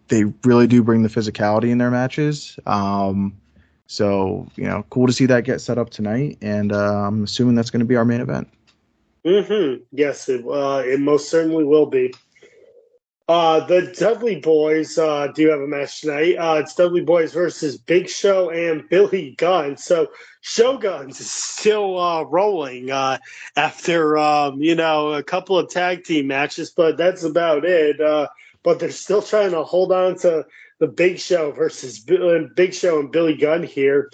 they really do bring the physicality in their matches. So, cool to see that get set up tonight. And I'm assuming that's going to be our main event. Mm-hmm. Yes, it most certainly will be. The Dudley Boys do have a match tonight. It's Dudley Boys versus Big Show and Billy Gunn. So Shoguns is still rolling after a couple of tag team matches, but that's about it. But they're still trying to hold on to the Big Show versus Big Show and Billy Gunn here.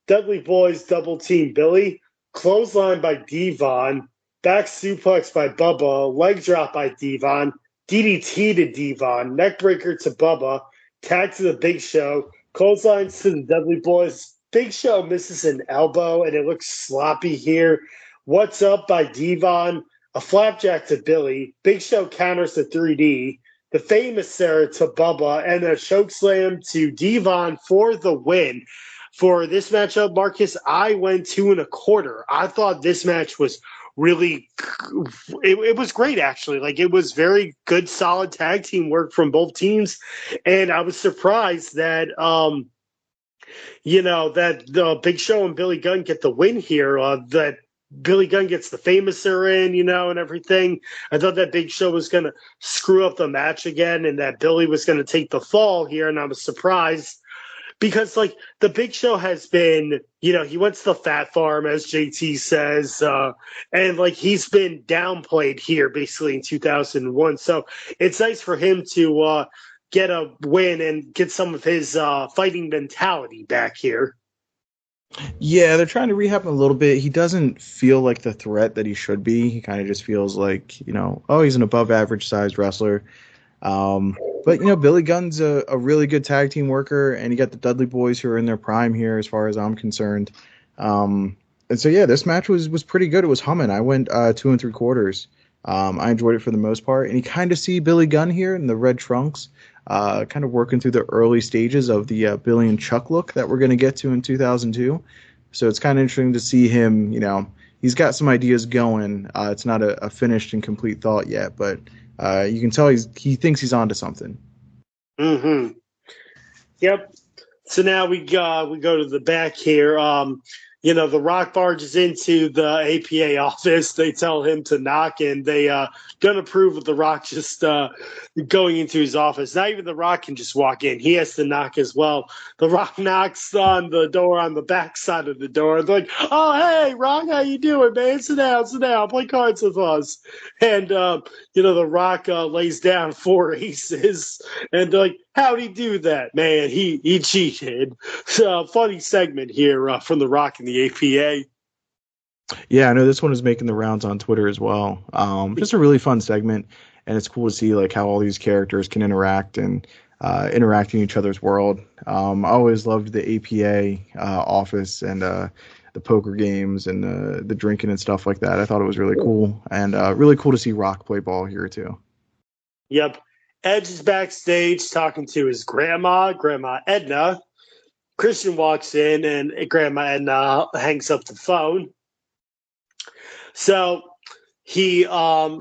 Dudley Boys double team Billy, clothesline by Devon, back suplex by Bubba, leg drop by Devon, DDT to Devon, neckbreaker to Bubba, tag to the Big Show, clotheslines to the Dudley Boys. Big Show misses an elbow, and it looks sloppy here. What's up by Devon, a flapjack to Billy. Big Show counters to 3D, the famous Sara to Bubba, and a chokeslam to Devon for the win. For this matchup, Marcus, I went 2 1/4. I thought this match was really, it was great, actually. Like, it was very good, solid tag team work from both teams. And I was surprised that, that the Big Show and Billy Gunn get the win here, that Billy Gunn gets the Famouser in, and everything. I thought that Big Show was going to screw up the match again and that Billy was going to take the fall here. And I was surprised. Because, the Big Show has been, he went to the Fat Farm, as JT says, and, he's been downplayed here, basically, in 2001. So it's nice for him to get a win and get some of his fighting mentality back here. Yeah, they're trying to rehab him a little bit. He doesn't feel like the threat that he should be. He kind of just feels like, he's an above-average sized wrestler. But Billy Gunn's a really good tag team worker, and you got the Dudley Boys who are in their prime here, as far as I'm concerned. And so this match was pretty good. It was humming. I went 2 3/4. I enjoyed it for the most part, and you kind of see Billy Gunn here in the red trunks, kind of working through the early stages of the Billy and Chuck look that we're going to get to in 2002. So it's kind of interesting to see him. He's got some ideas going. It's not a finished and complete thought yet, but. You can tell he thinks he's onto something. Mm-hmm. Yep. So now we go to the back here. The Rock barges into the APA office. They tell him to knock, and they don't approve of the Rock just going into his office. Not even the Rock can just walk in. He has to knock as well. The Rock knocks on the door on the back side of the door. They're like, "Oh, hey, Rock, how you doing, man? Sit down, play cards with us." And, the Rock lays down 4 aces, and they're like, how'd he do that? Man, he cheated. So, funny segment here from The Rock and the APA. Yeah, I know this one is making the rounds on Twitter as well. Just a really fun segment. and it's cool to see like how all these characters can interact and interact in each other's world. I always loved the APA office and the poker games and the drinking and stuff like that. I thought it was really cool, and really cool to see Rock play ball here too. Yep. Edge is backstage talking to his Grandma Edna. Christian walks in, and Grandma Edna hangs up the phone. So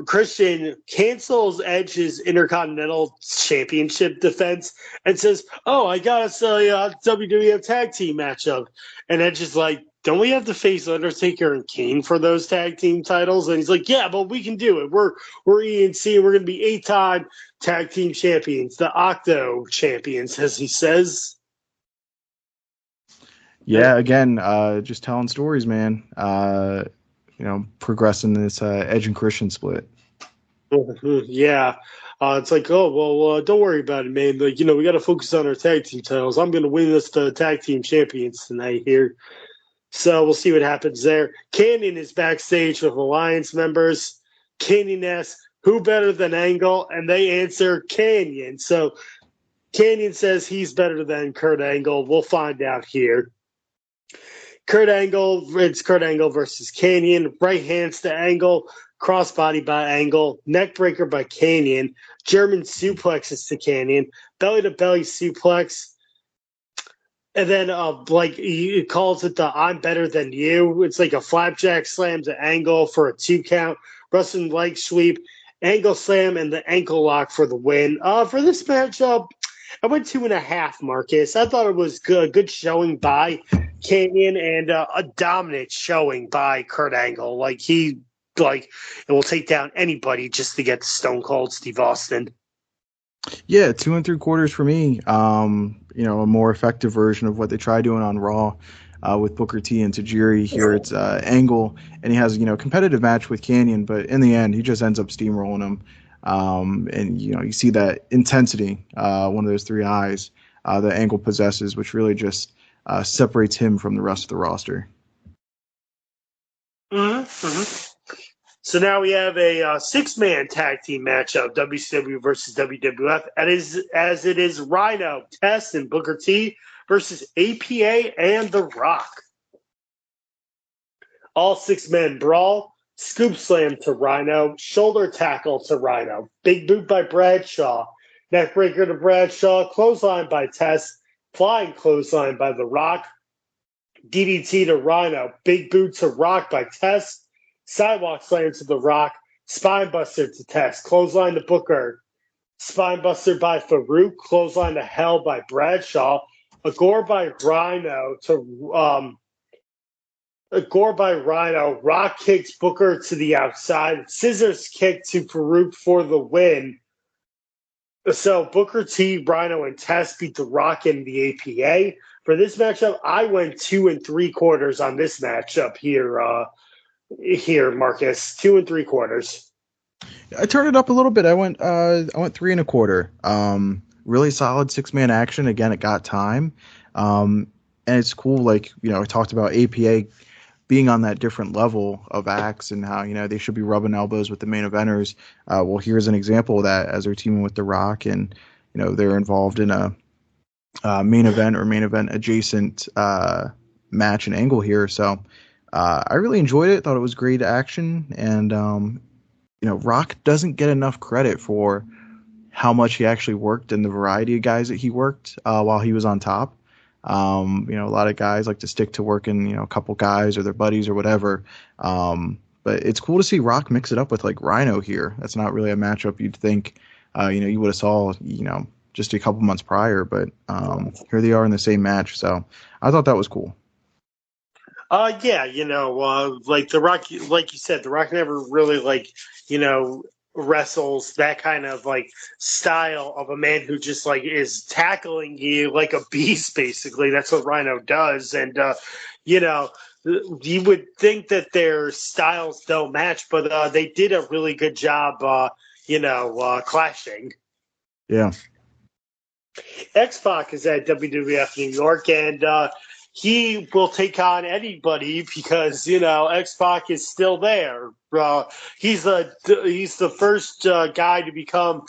Christian cancels Edge's Intercontinental Championship defense and says, "Oh, I got us a WWF tag team matchup." And Edge is like, "Don't we have to face Undertaker and Kane for those tag team titles?" And he's like, "Yeah, but we can do it. We're ENC, and we're going to be 8-time tag team champions, the Octo champions," as he says. Yeah, again, just telling stories, man. Progressing this Edge and Christian split. Yeah. It's like, oh, well, don't worry about it, man. Like, we got to focus on our tag team titles. I'm going to win us the tag team champions tonight here. So we'll see what happens there. Canyon is backstage with Alliance members. Canyon asks, "Who better than Angle?" And they answer Canyon. So Canyon says he's better than Kurt Angle. We'll find out here. It's Kurt Angle versus Canyon. Right hands to Angle. Crossbody by Angle. Neckbreaker by Canyon. German suplexes to Canyon. Belly-to-belly suplex. And then, he calls it the "I'm better than you." It's like a flapjack slam to Angle for a 2 count. Russian leg sweep. Angle slam and the ankle lock for the win. For this matchup, I went 2.5, Marcus. I thought it was good showing by Canyon and a dominant showing by Kurt Angle. It will take down anybody just to get Stone Cold Steve Austin. Yeah, 2 3/4 for me. A more effective version of what they try doing on Raw with Booker T and Tajiri. Here it's Angle, and he has a competitive match with Canyon, but in the end he just ends up steamrolling him. And you see that intensity, one of those 3 eyes that Angle possesses, which really just separates him from the rest of the roster. So now we have a 6-man tag team matchup, WCW versus WWF. As it is Rhino, Test, and Booker T versus APA and The Rock. All 6-men brawl. Scoop slam to Rhino. Shoulder tackle to Rhino. Big boot by Bradshaw. Neckbreaker to Bradshaw. Clothesline by Test. Flying clothesline by The Rock. DDT to Rhino. Big boot to Rock by Test. Sidewalk slam to The Rock. Spinebuster to Test. Clothesline to Booker. Spinebuster by Farouk. Clothesline to Hell by Bradshaw. A gore by Rhino to Rock kicks Booker to the outside. Scissors kick to Farouk for the win. So Booker T, Rhino, and Test beat The Rock in the APA. For this matchup, I went 2 3/4 on this matchup here, Marcus. 2 3/4. I turned it up a little bit. I went 3 1/4. Really solid 6-man action. Again, it got time. And it's cool. I talked about APA being on that different level of acts and how, they should be rubbing elbows with the main eventers. Well, here's an example of that as they're teaming with The Rock and, they're involved in a main event or main event adjacent match and angle here. So I really enjoyed it. Thought it was great action. And, Rock doesn't get enough credit for how much he actually worked and the variety of guys that he worked while he was on top. A lot of guys like to stick to working, a couple guys or their buddies or whatever. But it's cool to see Rock mix it up with Rhino here. That's not really a matchup you'd think, you would have saw, just a couple months prior. But here they are in the same match. So I thought that was cool. The Rock, like you said, The Rock never really wrestles that kind of style of a man who just is tackling you like a beast. Basically, that's what Rhino does, and you would think that their styles don't match, but they did a really good job, clashing. Yeah. X-Pac is at WWF New York, and he will take on anybody because X-Pac is still there. He's the first guy to become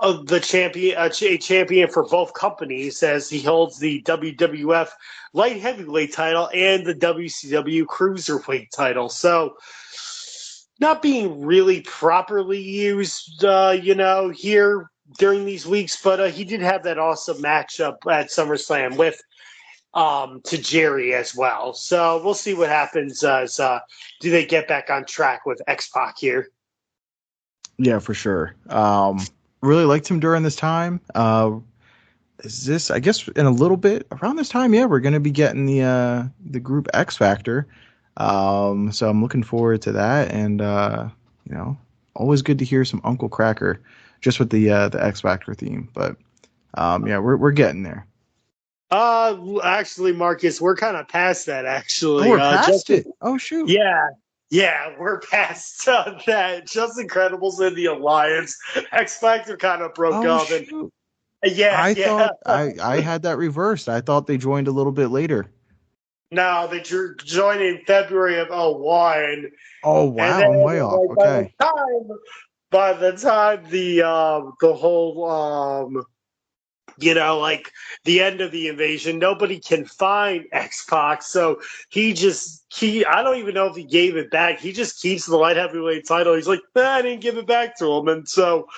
the champion, a champion for both companies, as he holds the WWF light heavyweight title and the WCW cruiserweight title. So, not being really properly used, here during these weeks, but he did have that awesome matchup at SummerSlam with Tajiri as well. So we'll see what happens as do they get back on track with X-Pac here. Yeah, for sure. Really liked him during this time. Is this, I guess, in a little bit around this time? Yeah, we're going to be getting the group X Factor. So I'm looking forward to that, and always good to hear some Uncle Kracker just with the X Factor theme. But yeah, we're getting there. Actually, Marcus, we're kind of past that. Actually, oh, we're past it. Oh, shoot. Yeah, we're past that. Just Incredibles in the Alliance. X Factor kind of broke up. Shoot. And, thought I had that reversed. I thought they joined a little bit later. No, they joined in February of 2001. Oh, wow. I'm way off. Okay. By the time the whole the end of the invasion, nobody can find X-Pac, so I don't even know if he gave it back. He just keeps the light heavyweight title. He's like, I didn't give it back to him, and so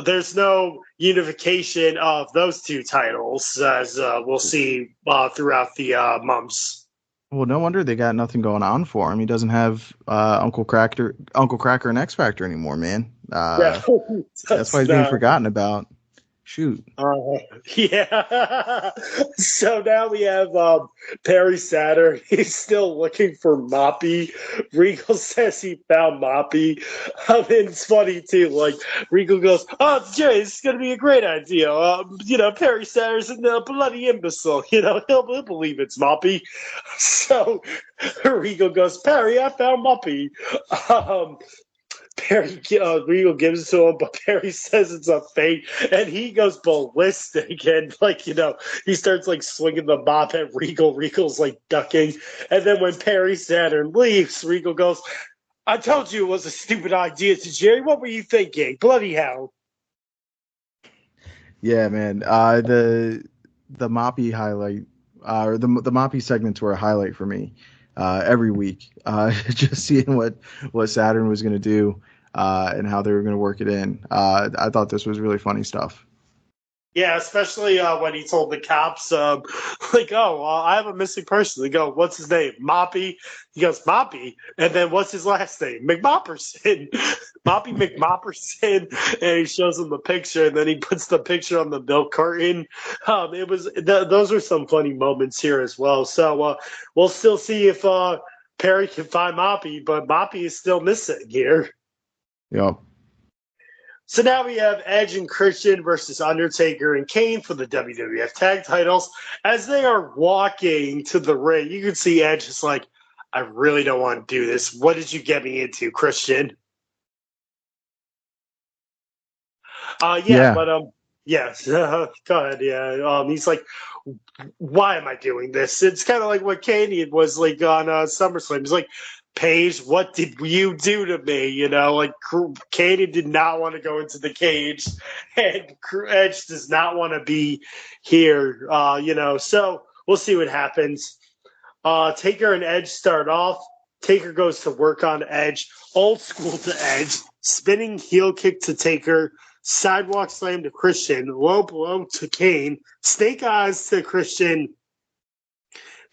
there's no unification of those two titles, as we'll see throughout the months. Well, no wonder they got nothing going on for him. He doesn't have Uncle Kracker and X Factor anymore, man. That's why he's being forgotten about. Shoot. Yeah. So now we have Perry Saturn. He's still looking for Moppy. Regal says he found Moppy. It's funny too. Like Regal goes, "Oh, Jay, this is gonna be a great idea." Perry Saturn's a bloody imbecile. He'll believe it's Moppy. So Regal goes, "Perry, I found Moppy." Regal gives it to him, but Perry says it's a fake, and he goes ballistic, and he starts swinging the mop at Regal. Regal's ducking, and then when Perry Saturn leaves, Regal goes, "I told you it was a stupid idea to Jerry. What were you thinking? Bloody hell!" Yeah, man. The Moppy highlight, or the Moppy segments were a highlight for me. Every week, just seeing what Saturn was going to do and how they were going to work it in. I thought this was really funny stuff. Yeah, especially when he told the cops, I have a missing person. They go, "What's his name?" "Moppy." He goes, "Moppy." And then what's his last name? "McMopperson." Moppy McMopperson. And he shows him the picture, and then he puts the picture on the milk carton. Those are some funny moments here as well. So we'll still see if Perry can find Moppy, but Moppy is still missing here. Yep. So now we have Edge and Christian versus Undertaker and Kane for the WWF tag titles. As they are walking to the ring, you can see Edge is like, "I really don't want to do this. What did you get me into, Christian?" Yes. Go ahead. Yeah. He's like, "Why am I doing this?" It's kind of like what Kane was on SummerSlam. He's like, "Paige, what did you do to me?" Kane did not want to go into the cage, and Edge does not want to be here. So we'll see what happens. Taker and Edge start off. Taker goes to work on Edge, old school to Edge, spinning heel kick to Taker, sidewalk slam to Christian, low blow to Kane, snake eyes to Christian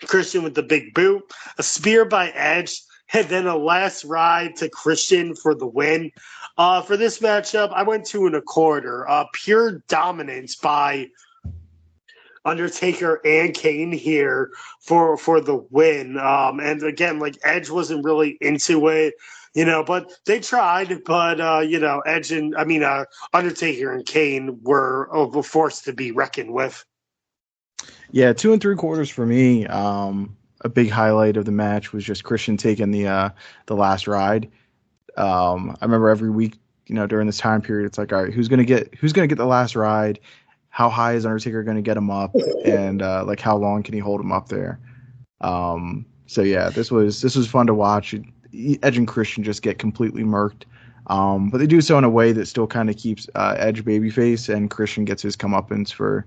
with the big boot, a spear by Edge, and then a last ride to Christian for the win. For this matchup, I went 2 1/4. Pure dominance by Undertaker and Kane here for the win. And again, Edge wasn't really into it, but they tried. But Undertaker and Kane were a force to be reckoned with. Yeah, 2 3/4 for me. A big highlight of the match was just Christian taking the last ride. I remember every week, during this time period, it's like, all right, who's gonna get the last ride? how high is Undertaker going to get him up, and like how long can he hold him up there. So yeah, this was fun to watch. Edge and Christian just get completely murked, but they do so in a way that still kind of keeps Edge babyface, and Christian gets his comeuppance for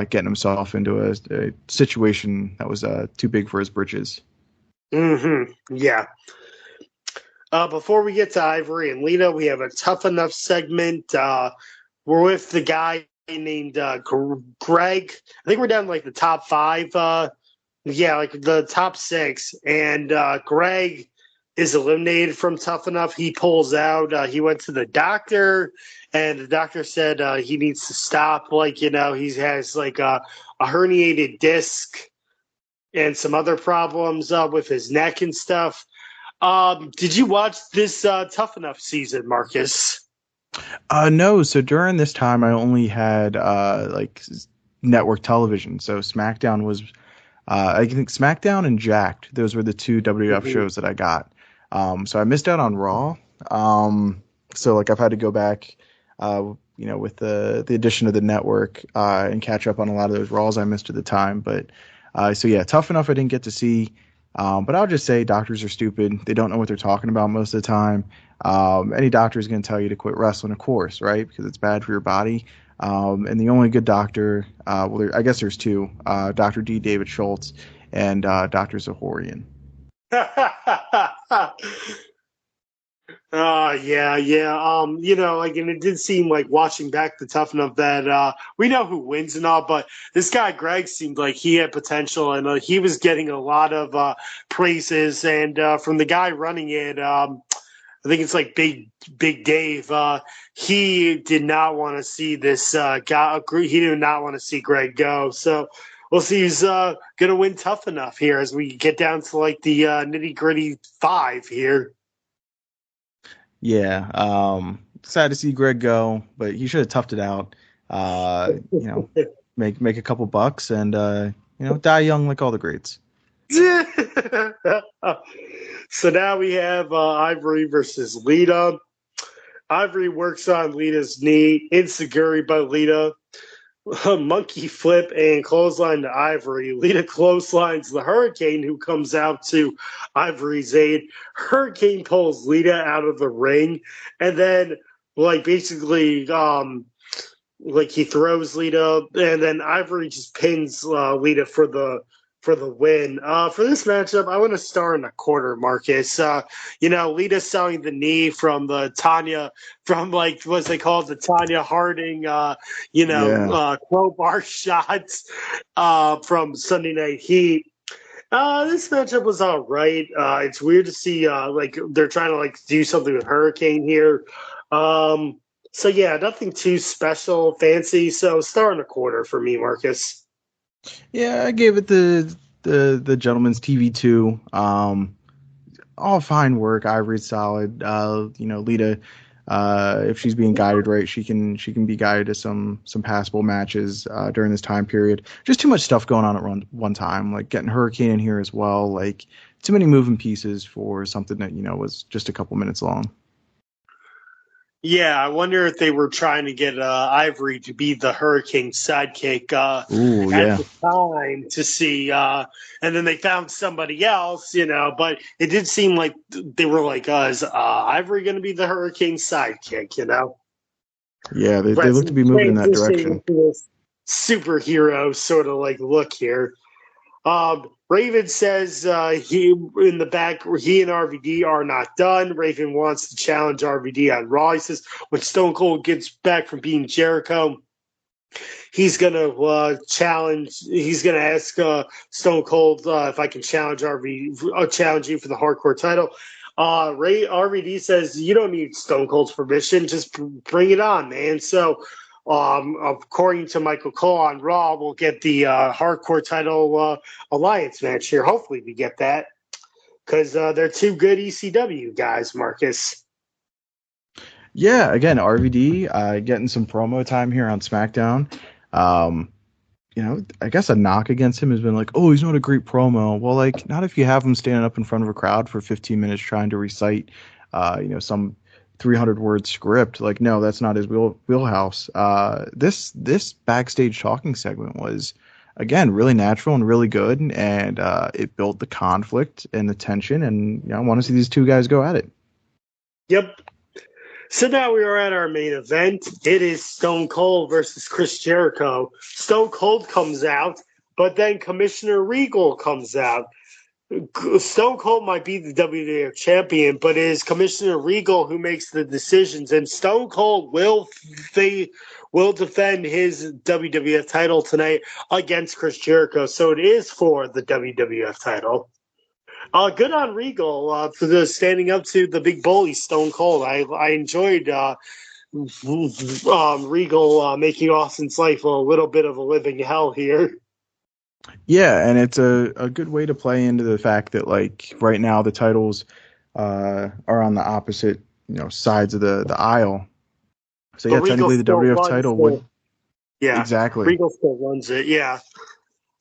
getting himself into a situation that was too big for his britches. Yeah. Before we get to Ivory and Lita, we have a Tough Enough segment. We're with the guy named Greg. I think we're down to like the top 5. Like the top 6. And Greg is eliminated from Tough Enough. He pulls out. He went to the doctor, and the doctor said he needs to stop. Like, he has like a herniated disc and some other problems with his neck and stuff. Did you watch this Tough Enough season, Marcus? No. So during this time, I only had like network television. So SmackDown was, I think SmackDown and Jacked. Those were the 2 WWF shows that I got. So I missed out on Raw. So like I've had to go back, with the addition of the network and catch up on a lot of those Raws I missed at the time. But so yeah, Tough Enough I didn't get to see. But I'll just say doctors are stupid. They don't know what they're talking about most of the time. Any doctor is going to tell you to quit wrestling, of course, right? Because it's bad for your body. And the only good doctor, I guess there's 2, Dr. D. David Schultz and Dr. Zahorian. And it did seem like watching back the Tough Enough that we know who wins and all, but this guy Greg seemed like he had potential, and he was getting a lot of praises, and from the guy running it, I think it's like Big Dave. He did not want to see this guy. He did not want to see Greg go. So we'll see who's going to win Tough Enough here as we get down to like the nitty gritty 5 here. Yeah, sad to see Greg go, but he should have toughed it out. Make a couple bucks and die young like all the greats. So now we have Ivory versus Lita. Ivory works on Lita's knee, insecurity by Lita. Monkey flip and clothesline to Ivory. Lita clotheslines the Hurricane, who comes out to Ivory's aid. Hurricane pulls Lita out of the ring, and then basically he throws Lita, and then Ivory just pins Lita for the win. For this matchup, I want to start in a quarter, Marcus. Lita selling the knee from the Tanya, from what's they call the Tanya Harding, crowbar shots from Sunday Night Heat. This matchup was all right. It's weird to see they're trying to do something with Hurricane here. So yeah, nothing too special, fancy. So star in a quarter for me, Marcus. Yeah, I gave it the gentleman's TV2. All fine work. Ivory's solid. Lita, if she's being guided right, she can be guided to some passable matches during this time period. Just too much stuff going on at one time, like getting Hurricane in here as well. Like too many moving pieces for something that was just a couple minutes long. Yeah, I wonder if they were trying to get Ivory to be the Hurricane sidekick at the time to see, and then they found somebody else, but it did seem like they were like, is Ivory going to be the Hurricane sidekick, Yeah, they look to be moving in that direction. Superhero sort of look here. Raven says he and RVD are not done. Raven wants to challenge RVD on Raw. He says when Stone Cold gets back from beating Jericho, he's gonna challenge. He's gonna ask Stone Cold if I can challenge challenge you for the Hardcore title. RVD says you don't need Stone Cold's permission. Just bring it on, man. So. According to Michael Cole on Raw, we'll get the Hardcore title alliance match here. Hopefully we get that because they're 2 good ECW guys, Marcus. Yeah, again, RVD getting some promo time here on SmackDown. I guess a knock against him has been oh, he's not a great promo. Well, not if you have him standing up in front of a crowd for 15 minutes trying to recite, some 300-word script. Like, no, that's not his wheelhouse. This backstage talking segment was, again, really natural and really good, and it built the conflict and the tension, and I want to see these two guys go at it. Yep. So now we are at our main event. It is Stone Cold versus Chris Jericho. Stone Cold comes out, but then Commissioner Regal comes out. Stone Cold might be the WWF champion, but it is Commissioner Regal who makes the decisions, and Stone Cold will defend his WWF title tonight against Chris Jericho. So it is for the WWF title. Good on Regal for the standing up to the big bully Stone Cold. I enjoyed Regal making Austin's life a little bit of a living hell here. Yeah, and it's a good way to play into the fact that, like, right now the titles are on the opposite sides of the aisle. So yeah, technically the WWF title would. Yeah, exactly. Regal still runs it. Yeah,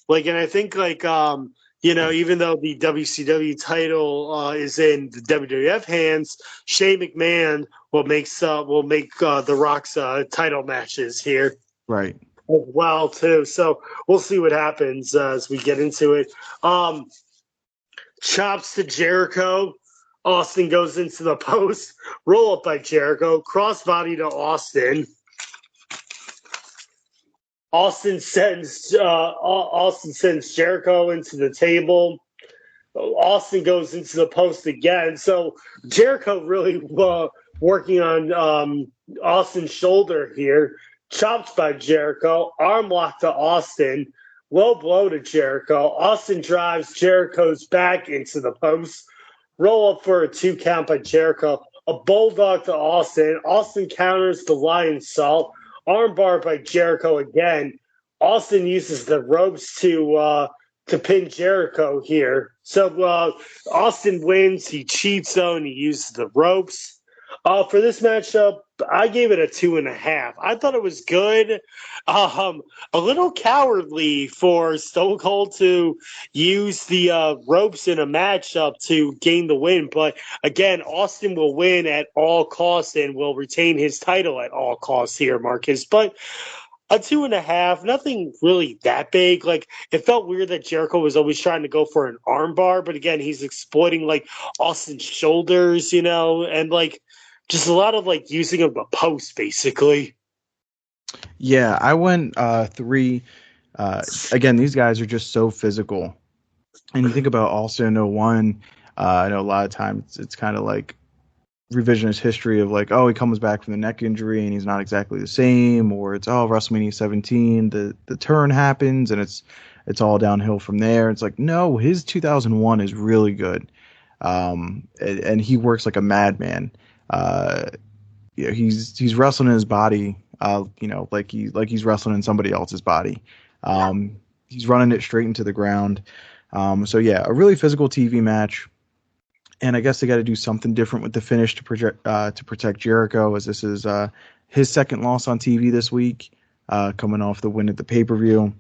like, and I think even though the WCW title is in the WWF hands, Shane McMahon will make The Rock's title matches here. Right. As well, too. So we'll see what happens as we get into it. Chops to Jericho. Austin goes into the post. Roll up by Jericho. Crossbody to Austin. Austin sends Jericho into the table. Austin goes into the post again. So Jericho really working on Austin's shoulder here. Chopped by Jericho. Arm lock to Austin. Low blow to Jericho. Austin drives Jericho's back into the post. Roll up for a 2 count by Jericho. A bulldog to Austin. Austin counters the lion salt. Armbar by Jericho again. Austin uses the ropes to pin Jericho here. So Austin wins. He cheats though, and he uses the ropes. For this matchup, I gave it a 2.5. I thought it was good. A little cowardly for Stone Cold to use the ropes in a matchup to gain the win. But again, Austin will win at all costs and will retain his title at all costs here, Marcus. But a 2.5, nothing really that big. Like, it felt weird that Jericho was always trying to go for an armbar, but again, he's exploiting like Austin's shoulders, and like just a lot of like using of the post, basically. Yeah, I went 3. Again, these guys are just so physical, and you think about Austin 01. I know a lot of times it's kind of like revisionist history of like, oh, he comes back from the neck injury and he's not exactly the same, or it's WrestleMania 17, the turn happens and it's all downhill from there. It's like, no, his 2001 is really good, and he works like a madman. He's wrestling in his body, like he's wrestling in somebody else's body. He's running it straight into the ground. So yeah, a really physical TV match. And I guess they got to do something different with the finish to protect Jericho, as this is his second loss on TV this week, coming off the win at the pay-per-view.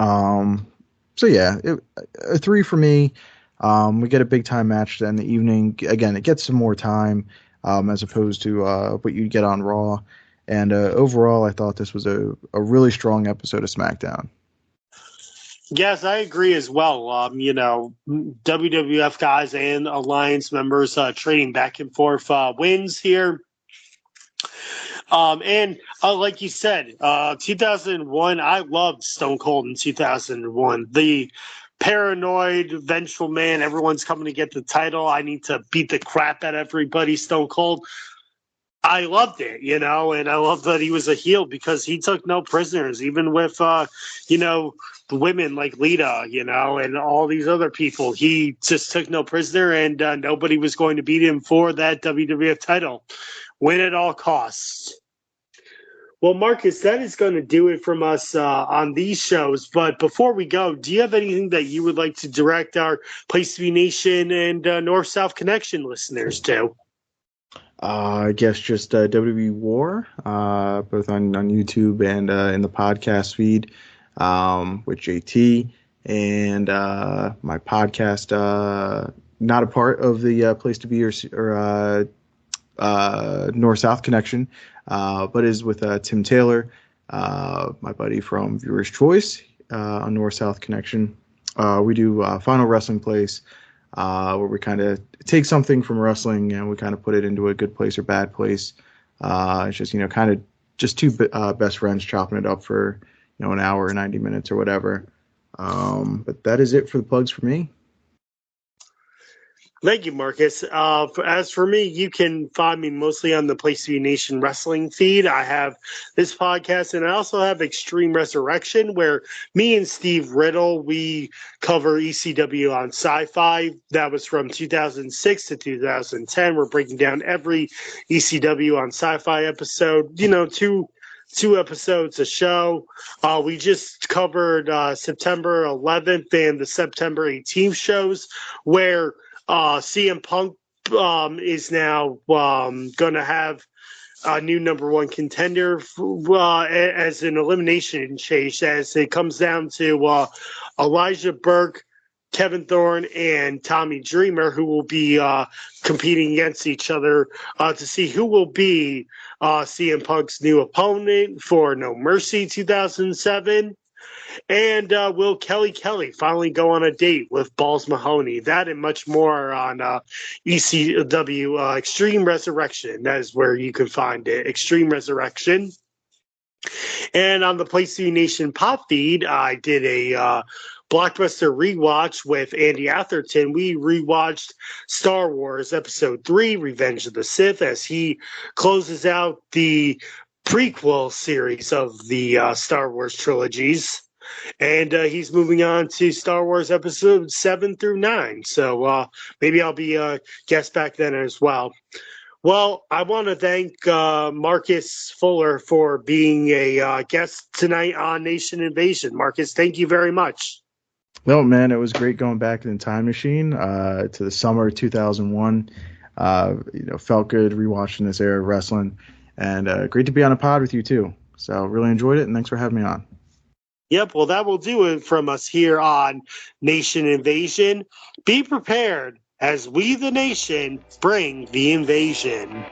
So yeah, a 3 for me. We get a big time match to end the evening. Again, it gets some more time as opposed to what you get on Raw. And overall, I thought this was a really strong episode of SmackDown. Yes, I agree as well. WWF guys and Alliance members trading back and forth wins here. And like you said, 2001, I loved Stone Cold in 2001. The paranoid, vengeful man, everyone's coming to get the title. I need to beat the crap out of everybody, Stone Cold. I loved it, and I love that he was a heel because he took no prisoners, even with, women like Lita, and all these other people. He just took no prisoner, and nobody was going to beat him for that WWF title. Win at all costs. Well, Marcus, that is going to do it from us on these shows. But before we go, do you have anything that you would like to direct our Place to Be Nation and North-South Connection listeners to? I guess just WWE War, both on YouTube and in the podcast feed with JT, and my podcast, not a part of the Place to Be or North-South Connection, but is with Tim Taylor, my buddy from Viewer's Choice on North-South Connection. We do Final Wrestling Place, where we kind of take something from wrestling and we kind of put it into a good place or bad place. It's just, kind of just two best friends chopping it up for, an hour or 90 minutes or whatever. But that is it for the plugs for me. Thank you, Marcus. As for me, you can find me mostly on the Place to Be Nation wrestling feed. I have this podcast, and I also have Extreme Resurrection, where me and Steve Riddle, we cover ECW on Sci-Fi. That was from 2006 to 2010. We're breaking down every ECW on Sci-Fi episode, two episodes a show. We just covered September 11th and the September 18th shows, where CM Punk is now going to have a new number one contender as an elimination chase, as it comes down to Elijah Burke, Kevin Thorne, and Tommy Dreamer, who will be competing against each other to see who will be CM Punk's new opponent for No Mercy 2007. And will Kelly finally go on a date with Balls Mahoney? That and much more on ECW Extreme Resurrection. That is where you can find it, Extreme Resurrection. And on the Place to Be Nation pop feed, I did a blockbuster rewatch with Andy Atherton. We rewatched Star Wars Episode 3, Revenge of the Sith, as he closes out the prequel series of the Star Wars trilogies. And he's moving on to Star Wars Episodes 7 through 9. So maybe I'll be a guest back then as well. Well, I want to thank Marcus Fuller for being a guest tonight on Nation Invasion. Marcus, thank you very much. Well, man, it was great going back in the time machine to the summer of 2001. Felt good rewatching this era of wrestling. And great to be on a pod with you, too. So really enjoyed it, and thanks for having me on. Yep, well, that will do it from us here on Nation Invasion. Be prepared as we, the nation, bring the invasion.